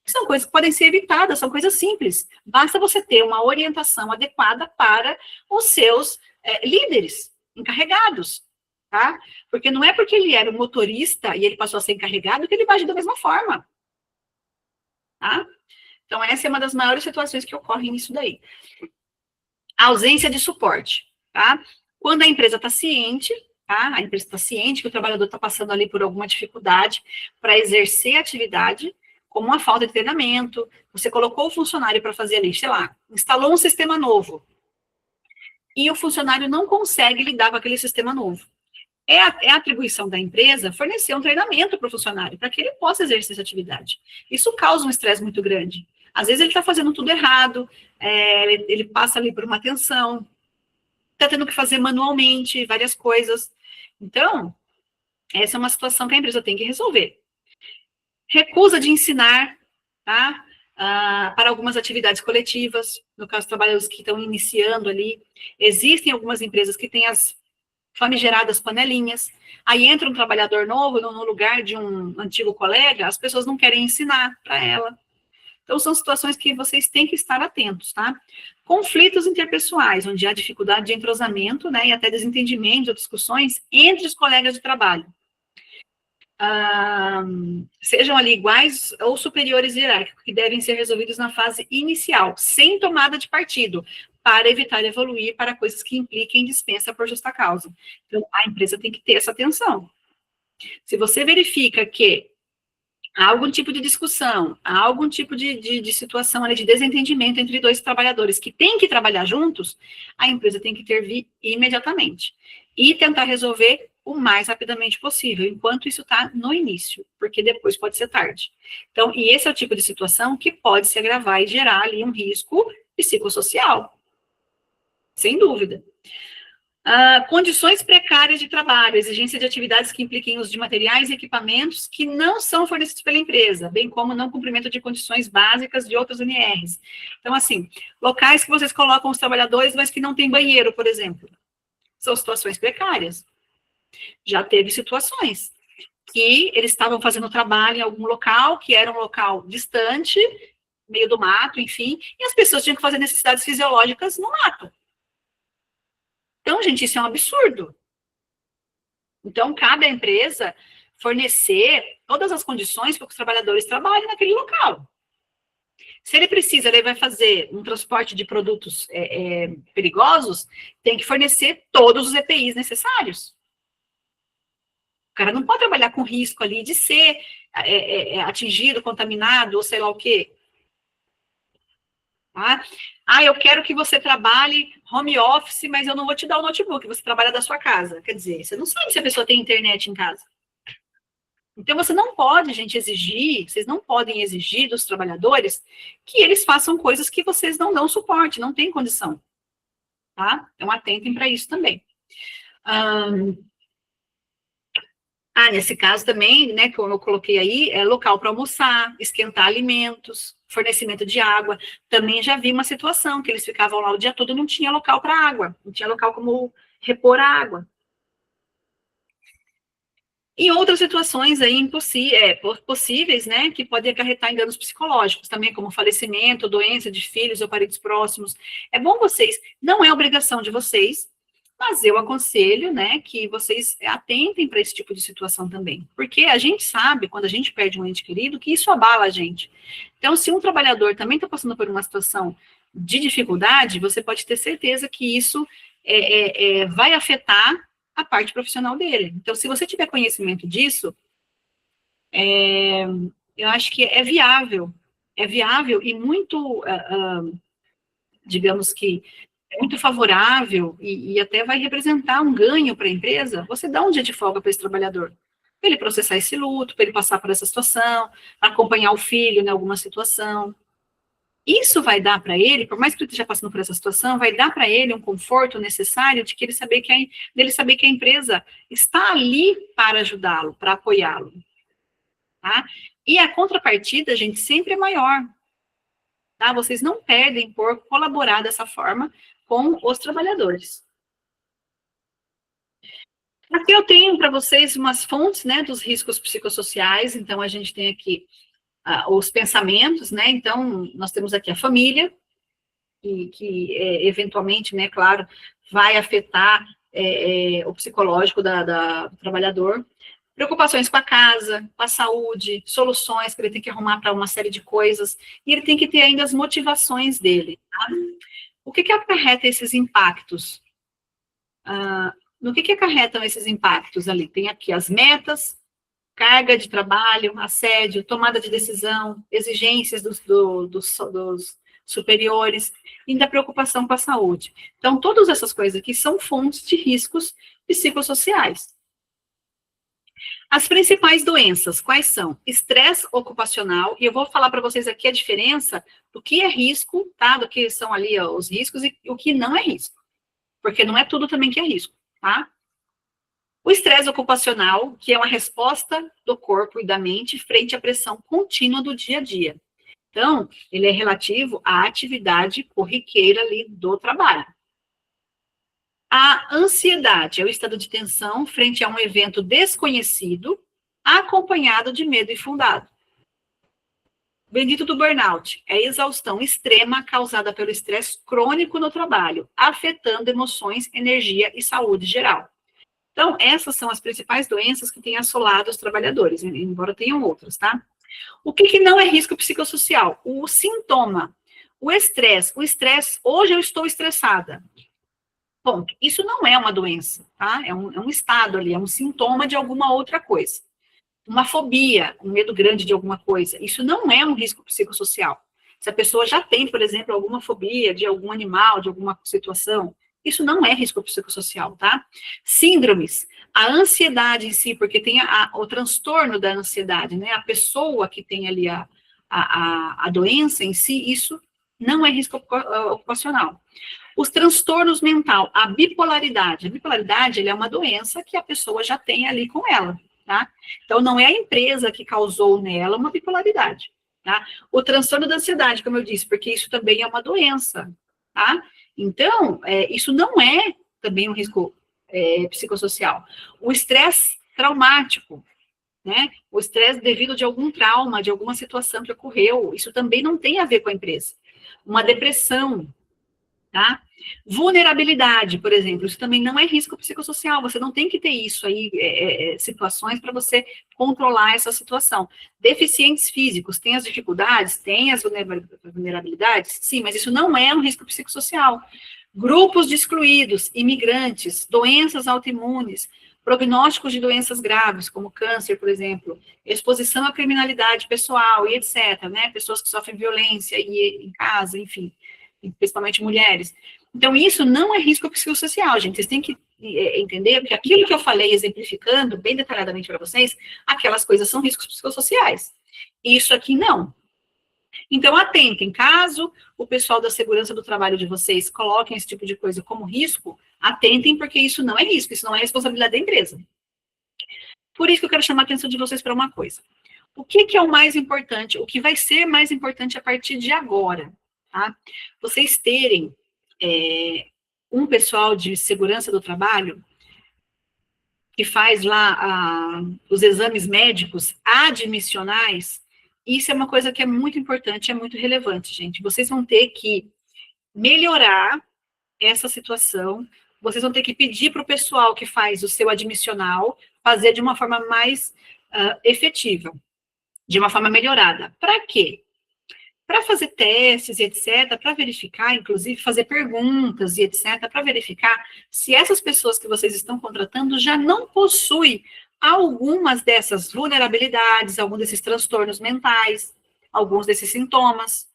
São coisas que podem ser evitadas, são coisas simples. Basta você ter uma orientação adequada para os seus líderes, encarregados, tá? Porque não é porque ele era um motorista e ele passou a ser encarregado que ele vai agir da mesma forma, tá? Então, essa é uma das maiores situações que ocorrem nisso daí. A ausência de suporte, tá? Quando a empresa está ciente, tá? A empresa está ciente que o trabalhador está passando ali por alguma dificuldade para exercer a atividade, como uma falta de treinamento, você colocou o funcionário para fazer ali, sei lá, instalou um sistema novo, e o funcionário não consegue lidar com aquele sistema novo. É a atribuição da empresa fornecer um treinamento para o funcionário, para que ele possa exercer essa atividade. Isso causa um estresse muito grande. Às vezes ele está fazendo tudo errado, ele passa ali por uma tensão, está tendo que fazer manualmente várias coisas. Então, essa é uma situação que a empresa tem que resolver. Recusa de ensinar, tá? Para algumas atividades coletivas, no caso, trabalhadores que estão iniciando ali. Existem algumas empresas que têm as famigeradas panelinhas, aí entra um trabalhador novo no lugar de um antigo colega, as pessoas não querem ensinar para ela. Então, são situações que vocês têm que estar atentos, tá? Conflitos interpessoais, onde há dificuldade de entrosamento, né, e até desentendimentos ou discussões entre os colegas de trabalho. Sejam ali iguais ou superiores hierárquicos, que devem ser resolvidos na fase inicial, sem tomada de partido, para evitar evoluir para coisas que impliquem dispensa por justa causa. Então, a empresa tem que ter essa atenção. Se você verifica que há algum tipo de discussão, há algum tipo de situação ali de desentendimento entre dois trabalhadores que têm que trabalhar juntos, a empresa tem que intervir imediatamente e tentar resolver o mais rapidamente possível, enquanto isso está no início, porque depois pode ser tarde. Então, e esse é o tipo de situação que pode se agravar e gerar ali um risco psicossocial, sem dúvida. Condições precárias de trabalho, exigência de atividades que impliquem uso de materiais e equipamentos que não são fornecidos pela empresa, bem como não cumprimento de condições básicas de outras UNRs. Então, assim, locais que vocês colocam os trabalhadores, mas que não tem banheiro, por exemplo, são situações precárias. Já teve situações que eles estavam fazendo trabalho em algum local, que era um local distante, meio do mato, enfim, e as pessoas tinham que fazer necessidades fisiológicas no mato. Então, gente, isso é um absurdo. Então, cabe à empresa fornecer todas as condições para que os trabalhadores trabalhem naquele local. Se ele precisa, ele vai fazer um transporte de produtos perigosos, tem que fornecer todos os EPIs necessários. O cara não pode trabalhar com risco ali de ser atingido, contaminado, ou sei lá o quê. tá? Ah, eu quero que você trabalhe home office, mas eu não vou te dar o notebook, você trabalha da sua casa. Quer dizer, você não sabe se a pessoa tem internet em casa. Então, você não pode, gente, exigir, vocês não podem exigir dos trabalhadores que eles façam coisas que vocês não dão suporte, não tem condição, tá? Então, atentem para isso também. Nesse caso também, né, como eu coloquei aí, é local para almoçar, esquentar alimentos, fornecimento de água. Também já vi uma situação que eles ficavam lá o dia todo, não tinha local para água, não tinha local como repor a água. E outras situações aí possíveis, né, que podem acarretar em danos psicológicos, também como falecimento, doença de filhos ou parentes próximos. É bom vocês, não é obrigação de vocês, mas eu aconselho, né, que vocês atentem para esse tipo de situação também. Porque a gente sabe, quando a gente perde um ente querido, que isso abala a gente. Então, se um trabalhador também está passando por uma situação de dificuldade, você pode ter certeza que isso vai afetar a parte profissional dele. Então, se você tiver conhecimento disso, eu acho que é viável e muito, digamos que, é muito favorável e até vai representar um ganho para a empresa, você dá um dia de folga para esse trabalhador, para ele processar esse luto, para ele passar por essa situação, acompanhar o filho em alguma situação. Isso vai dar para ele, por mais que ele esteja passando por essa situação, vai dar para ele um conforto necessário de que ele saber dele saber que a empresa está ali para ajudá-lo, para apoiá-lo, tá? E a contrapartida, gente, sempre é maior, tá? Vocês não perdem por colaborar dessa forma com os trabalhadores. Aqui eu tenho para vocês umas fontes, né, dos riscos psicossociais. Então, a gente tem aqui os pensamentos, né? Então, nós temos aqui a família, que eventualmente, né, claro, vai afetar o psicológico do trabalhador. Preocupações com a casa, com a saúde, soluções que ele tem que arrumar para uma série de coisas, e ele tem que ter ainda as motivações dele, tá? O que acarreta esses impactos? No que acarretam esses impactos ali? Tem aqui as metas, carga de trabalho, assédio, tomada de decisão, exigências dos superiores, e da preocupação com a saúde. Então, todas essas coisas aqui são fontes de riscos psicossociais. As principais doenças, quais são? Estresse ocupacional, e eu vou falar para vocês aqui a diferença do que é risco, tá? Do que são ali os riscos e o que não é risco. Porque não é tudo também que é risco, tá? O estresse ocupacional, que é uma resposta do corpo e da mente frente à pressão contínua do dia a dia. Então, ele é relativo à atividade corriqueira ali do trabalho. A ansiedade é o estado de tensão frente a um evento desconhecido, acompanhado de medo infundado. Bendito do burnout é a exaustão extrema causada pelo estresse crônico no trabalho, afetando emoções, energia e saúde geral. Então, essas são as principais doenças que têm assolado os trabalhadores, embora tenham outras, tá? O que não é risco psicossocial? O sintoma, o estresse. Hoje eu estou estressada. Ponto. Isso não é uma doença, tá? É um estado ali, é um sintoma de alguma outra coisa. Uma fobia, um medo grande de alguma coisa. Isso não é um risco psicossocial. Se a pessoa já tem, por exemplo, alguma fobia de algum animal, de alguma situação, isso não é risco psicossocial, tá? Síndromes, a ansiedade em si, porque tem o transtorno da ansiedade, né? A pessoa que tem ali a doença em si, isso não é risco ocupacional. Os transtornos mental, a bipolaridade. A bipolaridade, ele é uma doença que a pessoa já tem ali com ela, tá? Então, não é a empresa que causou nela uma bipolaridade, tá? O transtorno da ansiedade, como eu disse, porque isso também é uma doença, tá? Então, isso não é também um risco psicossocial. O estresse traumático, né? O estresse devido de algum trauma, de alguma situação que ocorreu, isso também não tem a ver com a empresa. Uma depressão, tá? Vulnerabilidade, por exemplo, isso também não é risco psicossocial, você não tem que ter isso aí, situações para você controlar essa situação. Deficientes físicos, tem as dificuldades, tem as vulnerabilidades, sim, mas isso não é um risco psicossocial. Grupos de excluídos, imigrantes, doenças autoimunes, prognósticos de doenças graves, como câncer, por exemplo, exposição à criminalidade pessoal e etc., né, pessoas que sofrem violência em casa, enfim. principalmente mulheres. Então, isso não é risco psicossocial, gente. Vocês têm que entender que aquilo que eu falei, exemplificando bem detalhadamente para vocês, aquelas coisas são riscos psicossociais. Isso aqui não. Então, atentem, caso o pessoal da segurança do trabalho de vocês coloquem esse tipo de coisa como risco, atentem, porque isso não é risco, isso não é responsabilidade da empresa. Por isso que eu quero chamar a atenção de vocês para uma coisa. O que é o mais importante, o que vai ser mais importante a partir de agora, tá? Vocês terem um pessoal de segurança do trabalho que faz lá os exames médicos admissionais. Isso é uma coisa que é muito importante, é muito relevante, gente. Vocês vão ter que melhorar essa situação, vocês vão ter que pedir para o pessoal que faz o seu admissional fazer de uma forma mais efetiva, de uma forma melhorada. Para quê? Para fazer testes e etc., para verificar, inclusive fazer perguntas e etc., para verificar se essas pessoas que vocês estão contratando já não possuem algumas dessas vulnerabilidades, alguns desses transtornos mentais, alguns desses sintomas.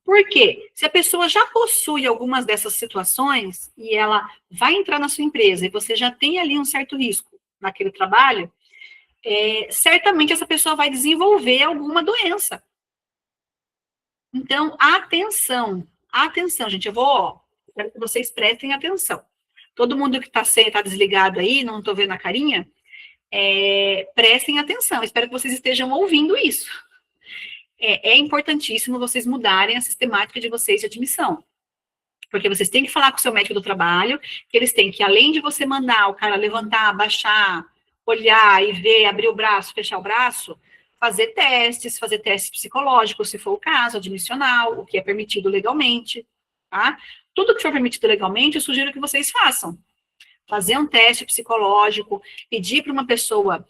Por quê? Se a pessoa já possui algumas dessas situações e ela vai entrar na sua empresa e você já tem ali um certo risco naquele trabalho, certamente essa pessoa vai desenvolver alguma doença. Então, atenção, gente, quero que vocês prestem atenção. Todo mundo que tá desligado aí, não estou vendo a carinha, prestem atenção, espero que vocês estejam ouvindo isso. É importantíssimo vocês mudarem a sistemática de vocês de admissão, porque vocês têm que falar com o seu médico do trabalho, que eles têm que, além de você mandar o cara levantar, abaixar, olhar e ver, abrir o braço, fechar o braço, fazer testes psicológicos, se for o caso, admissional, o que é permitido legalmente, tá? Tudo que for permitido legalmente, eu sugiro que vocês façam. Fazer um teste psicológico, pedir para uma pessoa,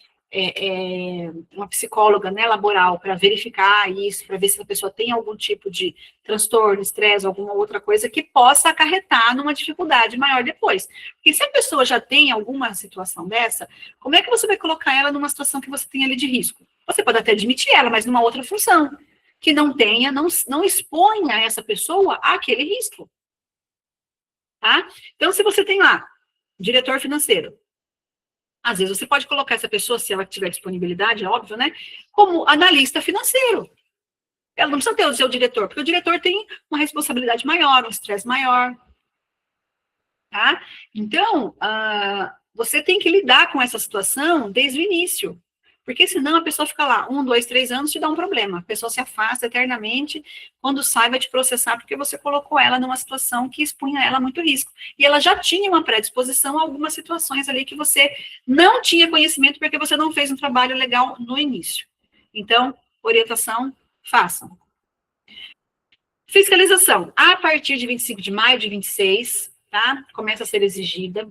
uma psicóloga, né, laboral, para verificar isso, para ver se a pessoa tem algum tipo de transtorno, estresse, alguma outra coisa que possa acarretar numa dificuldade maior depois. Porque se a pessoa já tem alguma situação dessa, como é que você vai colocar ela numa situação que você tem ali de risco? Você pode até admitir ela, mas numa outra função, que não exponha essa pessoa àquele risco. Tá? Então, se você tem lá, diretor financeiro, às vezes você pode colocar essa pessoa, se ela tiver disponibilidade, é óbvio, né? Como analista financeiro. Ela não precisa ter o seu diretor, porque o diretor tem uma responsabilidade maior, um estresse maior. Tá? Então, você tem que lidar com essa situação desde o início. Porque senão a pessoa fica lá, 1, 2, 3 anos, te dá um problema. A pessoa se afasta eternamente, quando sai vai te processar, porque você colocou ela numa situação que expunha ela a muito risco. E ela já tinha uma predisposição a algumas situações ali que você não tinha conhecimento, porque você não fez um trabalho legal no início. Então, orientação, façam. Fiscalização. A partir de 25 de maio de 26, tá? Começa a ser exigida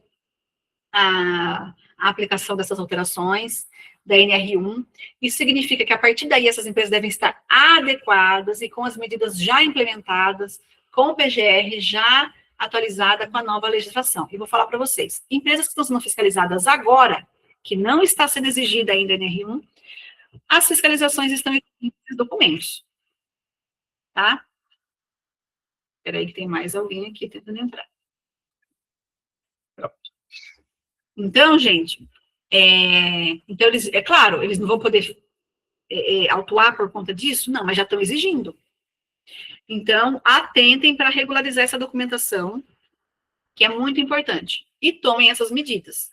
a aplicação dessas alterações da NR1. Isso significa que, a partir daí, essas empresas devem estar adequadas e com as medidas já implementadas, com o PGR já atualizada com a nova legislação. E vou falar para vocês, empresas que estão sendo fiscalizadas agora, que não está sendo exigida ainda a NR1, as fiscalizações estão em documentos. Tá? Espera aí que tem mais alguém aqui tentando entrar. Pronto. Então, gente, então eles, claro, eles não vão poder autuar por conta disso? Não, mas já estão exigindo. Então, atentem para regularizar essa documentação, que é muito importante. E tomem essas medidas.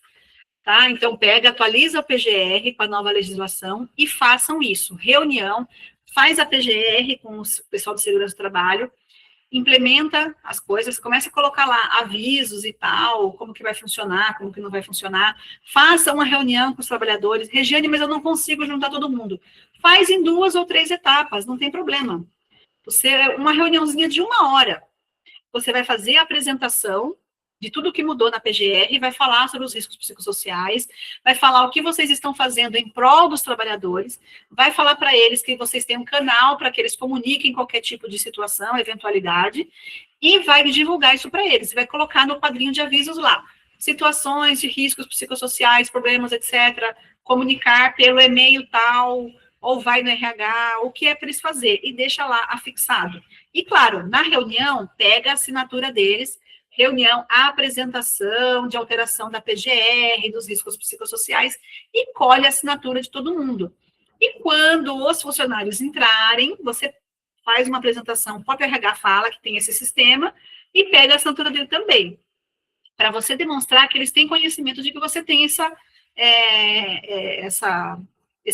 Tá? Então, atualiza o PGR com a nova legislação e façam isso. Reunião, faz a PGR com o pessoal de segurança do trabalho, implementa as coisas, começa a colocar lá avisos e tal, como que vai funcionar, como que não vai funcionar, faça uma reunião com os trabalhadores. Regiane, mas eu não consigo juntar todo mundo. Faz em 2 ou 3 etapas, não tem problema. Uma reuniãozinha de 1 hora. Você vai fazer a apresentação de tudo que mudou na PGR, vai falar sobre os riscos psicossociais, vai falar o que vocês estão fazendo em prol dos trabalhadores, vai falar para eles que vocês têm um canal para que eles comuniquem qualquer tipo de situação, eventualidade, e vai divulgar isso para eles. Vai colocar no quadrinho de avisos lá, situações de riscos psicossociais, problemas, etc., comunicar pelo e-mail tal, ou vai no RH, o que é para eles fazer, e deixa lá afixado. E, claro, na reunião, pega a assinatura deles, reunião, a apresentação de alteração da PGR, dos riscos psicossociais, e colhe a assinatura de todo mundo. E quando os funcionários entrarem, você faz uma apresentação, o próprio RH fala que tem esse sistema, e pega a assinatura dele também, para você demonstrar que eles têm conhecimento de que você tem esse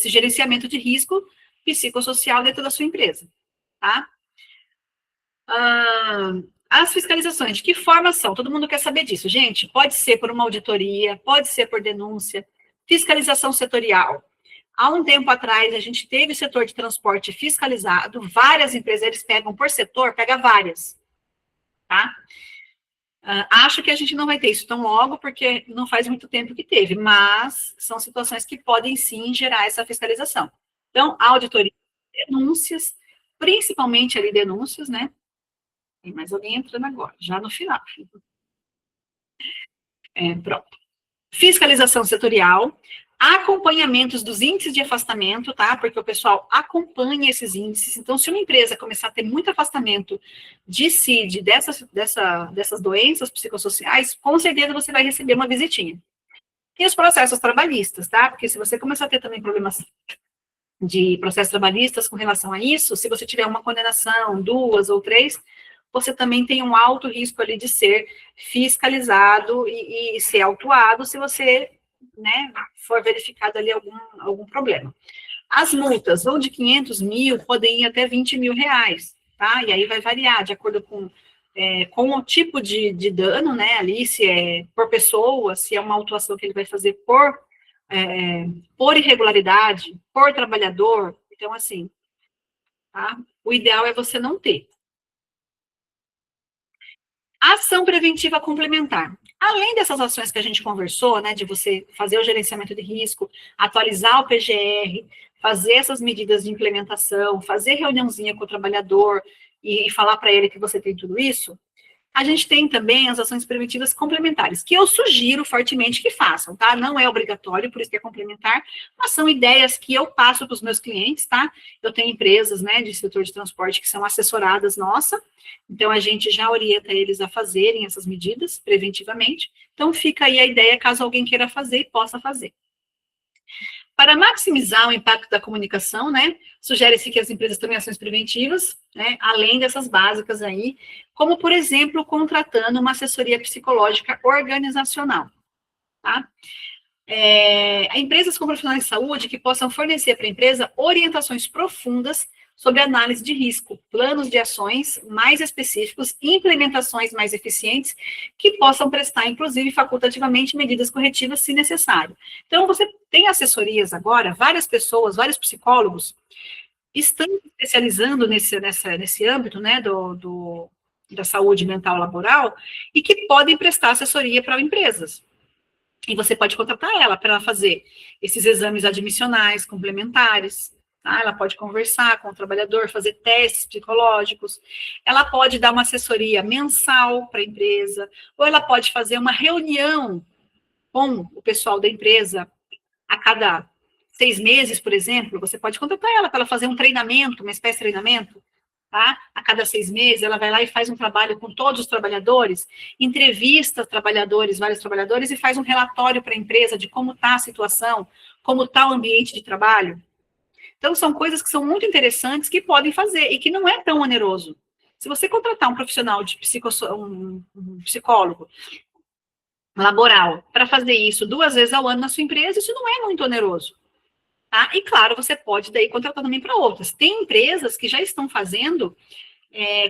gerenciamento de risco psicossocial dentro da sua empresa, tá? As fiscalizações, de que forma são? Todo mundo quer saber disso. Gente, pode ser por uma auditoria, pode ser por denúncia, fiscalização setorial. Há um tempo atrás, a gente teve o setor de transporte fiscalizado, várias empresas, eles pegam por setor, pega várias, tá? Acho que a gente não vai ter isso tão logo, porque não faz muito tempo que teve, mas são situações que podem sim gerar essa fiscalização. Então, auditoria, denúncias, principalmente ali denúncias, né? Tem mais alguém entrando agora, já no final. Pronto. Fiscalização setorial, acompanhamentos dos índices de afastamento, tá? Porque o pessoal acompanha esses índices. Então, se uma empresa começar a ter muito afastamento de CID, dessas doenças psicossociais, com certeza você vai receber uma visitinha. E os processos trabalhistas, tá? Porque se você começar a ter também problemas de processos trabalhistas com relação a isso, se você tiver uma condenação, 2 ou 3, você também tem um alto risco ali de ser fiscalizado e ser autuado se você, né, for verificado ali algum problema. As multas vão de 500 mil, podem ir até 20 mil reais, tá? E aí vai variar de acordo com o tipo de dano, né, ali, se é por pessoa, se é uma autuação que ele vai fazer por irregularidade, por trabalhador. Então, assim, tá? O ideal é você não ter. Ação preventiva complementar. Além dessas ações que a gente conversou, né, de você fazer o gerenciamento de risco, atualizar o PGR, fazer essas medidas de implementação, fazer reuniãozinha com o trabalhador e falar para ele que você tem tudo isso, a gente tem também as ações preventivas complementares, que eu sugiro fortemente que façam, tá? Não é obrigatório, por isso que é complementar, mas são ideias que eu passo para os meus clientes, tá? Eu tenho empresas, né, de setor de transporte que são assessoradas nossa, então a gente já orienta eles a fazerem essas medidas preventivamente. Então fica aí a ideia, caso alguém queira fazer e possa fazer. Para maximizar o impacto da comunicação, né, sugere-se que as empresas tomem ações preventivas, né, além dessas básicas aí, como, por exemplo, contratando uma assessoria psicológica organizacional, tá? Empresas com profissionais de saúde que possam fornecer para a empresa orientações profundas sobre análise de risco, planos de ações mais específicos, implementações mais eficientes, que possam prestar, inclusive, facultativamente, medidas corretivas, se necessário. Então, você tem assessorias agora, várias pessoas, vários psicólogos, estão especializando nesse âmbito, né, da saúde mental laboral, e que podem prestar assessoria para empresas. E você pode contratar ela para ela fazer esses exames admissionais, complementares. Tá? Ela pode conversar com o trabalhador, fazer testes psicológicos. Ela pode dar uma assessoria mensal para a empresa. Ou ela pode fazer uma reunião com o pessoal da empresa a cada 6 meses, por exemplo. Você pode contratar ela para ela fazer um treinamento, uma espécie de treinamento. Tá? A cada 6 meses, ela vai lá e faz um trabalho com todos os trabalhadores, entrevista trabalhadores, vários trabalhadores, e faz um relatório para a empresa de como está a situação, como está o ambiente de trabalho. Então, são coisas que são muito interessantes que podem fazer e que não é tão oneroso. Se você contratar um profissional de um psicólogo laboral para fazer isso 2 vezes ao ano na sua empresa, isso não é muito oneroso. Tá? E, claro, você pode daí contratar também para outras. Tem empresas que já estão fazendo,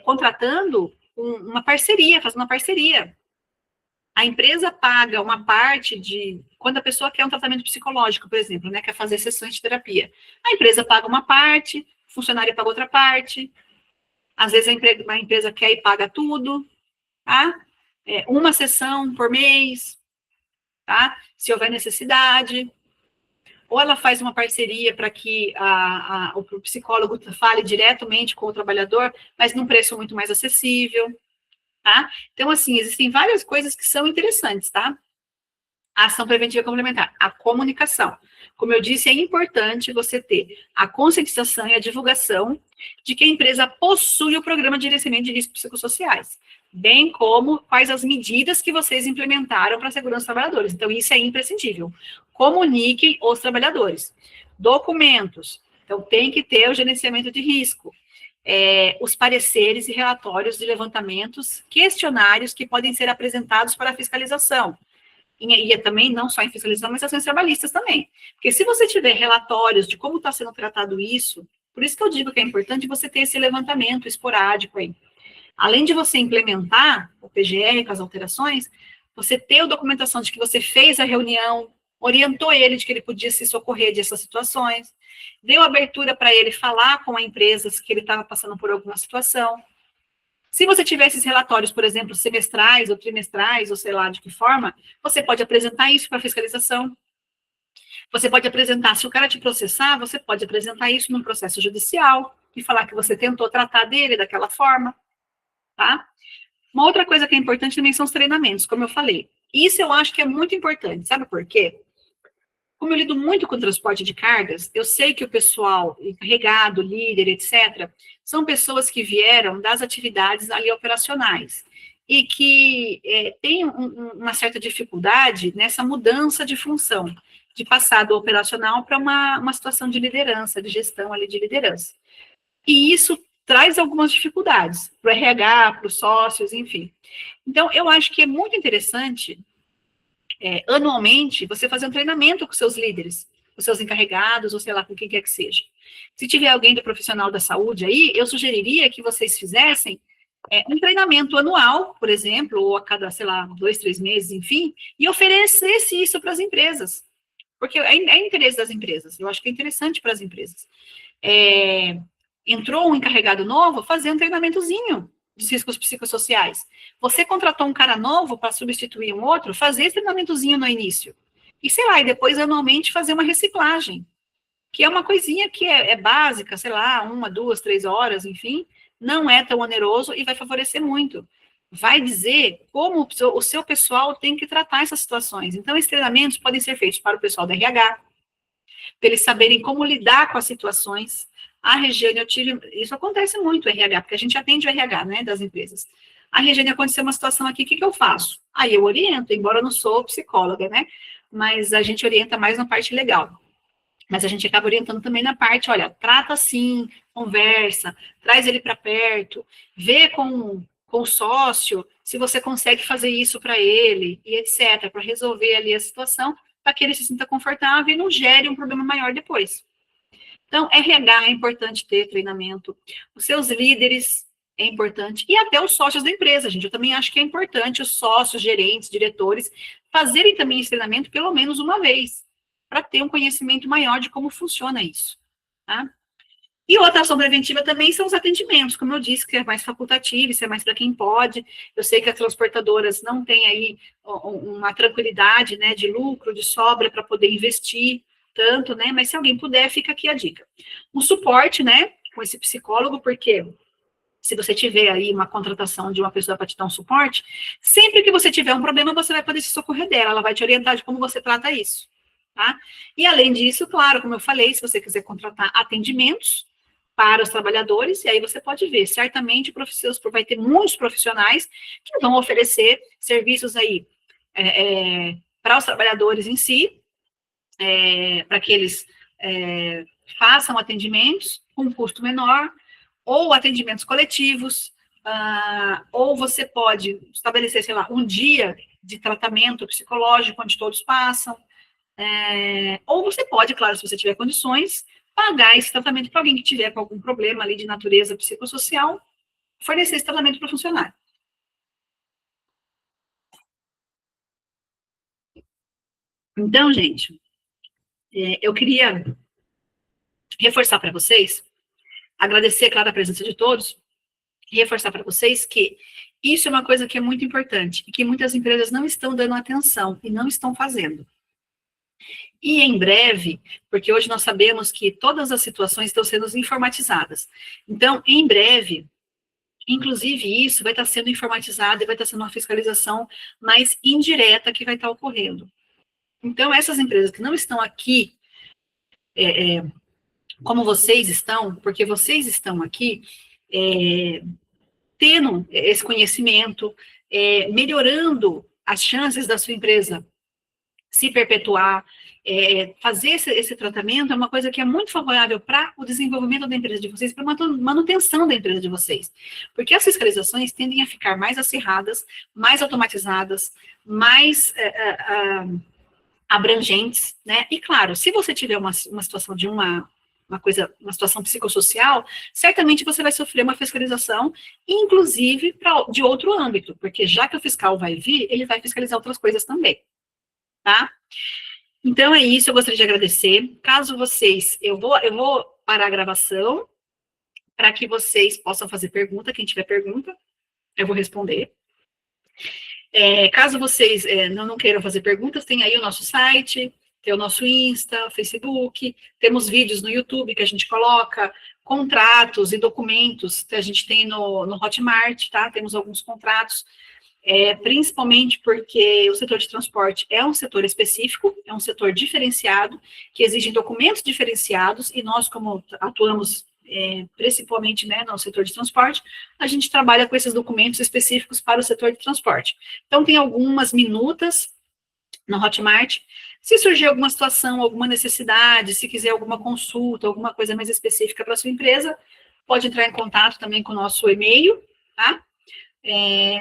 contratando uma parceria, fazendo uma parceria. A empresa paga uma parte quando a pessoa quer um tratamento psicológico, por exemplo, né, quer fazer sessões de terapia. A empresa paga uma parte, o funcionário paga outra parte. Às vezes a empresa quer e paga tudo, tá? Uma sessão por mês, tá? Se houver necessidade. Ou ela faz uma parceria para que o psicólogo fale diretamente com o trabalhador, mas num preço muito mais acessível, tá? Então, assim, existem várias coisas que são interessantes, tá? A ação preventiva complementar, a comunicação. Como eu disse, é importante você ter a conscientização e a divulgação de que a empresa possui o programa de gerenciamento de riscos psicossociais, bem como quais as medidas que vocês implementaram para a segurança dos trabalhadores. Então, isso é imprescindível. Comuniquem os trabalhadores. Documentos. Então, tem que ter o gerenciamento de risco. Os pareceres e relatórios de levantamentos, questionários que podem ser apresentados para a fiscalização. E também, não só em fiscalização, mas ações trabalhistas também. Porque se você tiver relatórios de como está sendo tratado isso, por isso que eu digo que é importante você ter esse levantamento esporádico aí. Além de você implementar o PGR com as alterações, você ter a documentação de que você fez a reunião, orientou ele de que ele podia se socorrer dessas situações, deu abertura para ele falar com a empresa que ele estava passando por alguma situação. Se você tiver esses relatórios, por exemplo, semestrais ou trimestrais, ou sei lá de que forma, você pode apresentar isso para a fiscalização. Você pode apresentar, se o cara te processar, você pode apresentar isso num processo judicial e falar que você tentou tratar dele daquela forma, tá? Uma outra coisa que é importante também são os treinamentos, como eu falei. Isso eu acho que é muito importante, sabe por quê? Como eu lido muito com transporte de cargas, eu sei que o pessoal encarregado, líder, etc., são pessoas que vieram das atividades ali operacionais e que têm uma certa dificuldade nessa mudança de função, de passar do operacional para uma situação de liderança, de gestão ali de liderança. E isso traz algumas dificuldades para o RH, para os sócios, enfim. Então, eu acho que é muito interessante anualmente, você fazer um treinamento com seus líderes, com seus encarregados, ou sei lá, com quem quer que seja. Se tiver alguém do profissional da saúde aí, eu sugeriria que vocês fizessem um treinamento anual, por exemplo, ou a cada, sei lá, 2, 3 meses, enfim, e oferecesse isso para as empresas. Porque é interesse das empresas, eu acho que é interessante para as empresas. Entrou um encarregado novo, fazer um treinamentozinho dos riscos psicossociais. Você contratou um cara novo para substituir um outro, fazer esse treinamentozinho no início. E, sei lá, e depois, anualmente, fazer uma reciclagem, que é uma coisinha que é básica, sei lá, 1, 2, 3 horas, enfim, não é tão oneroso e vai favorecer muito. Vai dizer como o seu pessoal tem que tratar essas situações. Então, esses treinamentos podem ser feitos para o pessoal da RH, para eles saberem como lidar com as situações. A Regiane, isso acontece muito, o RH, porque a gente atende o RH, né, das empresas. A Regiane, aconteceu uma situação aqui, o que eu faço? Aí eu oriento, embora eu não sou psicóloga, né, mas a gente orienta mais na parte legal. Mas a gente acaba orientando também na parte, olha, trata assim, conversa, traz ele para perto, vê com o sócio se você consegue fazer isso para ele, e etc., para resolver ali a situação, para que ele se sinta confortável e não gere um problema maior depois. Então, RH é importante ter treinamento, os seus líderes é importante, e até os sócios da empresa, gente. Eu também acho que é importante os sócios, gerentes, diretores, fazerem também esse treinamento pelo menos uma vez, para ter um conhecimento maior de como funciona isso, tá? E outra ação preventiva também são os atendimentos, como eu disse, que é mais facultativo, isso é mais para quem pode. Eu sei que as transportadoras não têm aí uma tranquilidade, né, de lucro, de sobra para poder investir tanto, né, mas se alguém puder, fica aqui a dica. Um suporte, né, com esse psicólogo, porque se você tiver aí uma contratação de uma pessoa para te dar um suporte, sempre que você tiver um problema, você vai poder se socorrer dela, ela vai te orientar de como você trata isso, tá? E além disso, claro, como eu falei, se você quiser contratar atendimentos para os trabalhadores, e aí você pode ver, certamente vai ter muitos profissionais que vão oferecer serviços aí para os trabalhadores em si, para que eles façam atendimentos com um custo menor, ou atendimentos coletivos, ou você pode estabelecer, sei lá, um dia de tratamento psicológico onde todos passam, ou você pode, claro, se você tiver condições, pagar esse tratamento para alguém que tiver com algum problema ali de natureza psicossocial, fornecer esse tratamento para o funcionário. Então, gente, eu queria reforçar para vocês, agradecer, claro, a presença de todos, e reforçar para vocês que isso é uma coisa que é muito importante e que muitas empresas não estão dando atenção e não estão fazendo. E em breve, porque hoje nós sabemos que todas as situações estão sendo informatizadas. Então, em breve, inclusive isso vai estar sendo informatizado e vai estar sendo uma fiscalização mais indireta que vai estar ocorrendo. Então, essas empresas que não estão aqui, como vocês estão, porque vocês estão aqui, tendo esse conhecimento, melhorando as chances da sua empresa se perpetuar, fazer esse tratamento é uma coisa que é muito favorável para o desenvolvimento da empresa de vocês, para a manutenção da empresa de vocês. Porque as fiscalizações tendem a ficar mais acirradas, mais automatizadas, mais abrangentes, né? E claro, se você tiver uma situação de uma situação psicossocial, certamente você vai sofrer uma fiscalização, inclusive de outro âmbito, porque já que o fiscal vai vir, ele vai fiscalizar outras coisas também, tá? Então é isso, eu gostaria de agradecer. Caso vocês, eu vou parar a gravação para que vocês possam fazer pergunta, quem tiver pergunta, eu vou responder. Caso vocês não queiram fazer perguntas, tem aí o nosso site, tem o nosso Insta, Facebook, temos vídeos no YouTube que a gente coloca, contratos e documentos que a gente tem no Hotmart, tá? Temos alguns contratos, principalmente porque o setor de transporte é um setor específico, é um setor diferenciado, que exige documentos diferenciados, e nós, como atuamos principalmente, né, no setor de transporte, a gente trabalha com esses documentos específicos para o setor de transporte. Então, tem algumas minutas no Hotmart. Se surgir alguma situação, alguma necessidade, se quiser alguma consulta, alguma coisa mais específica para a sua empresa, pode entrar em contato também com o nosso e-mail, tá?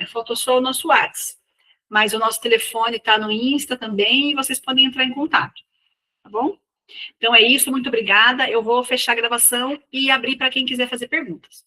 Faltou só o nosso WhatsApp, mas o nosso telefone está no Insta também, e vocês podem entrar em contato, tá bom? Então é isso, muito obrigada. Eu vou fechar a gravação e abrir para quem quiser fazer perguntas.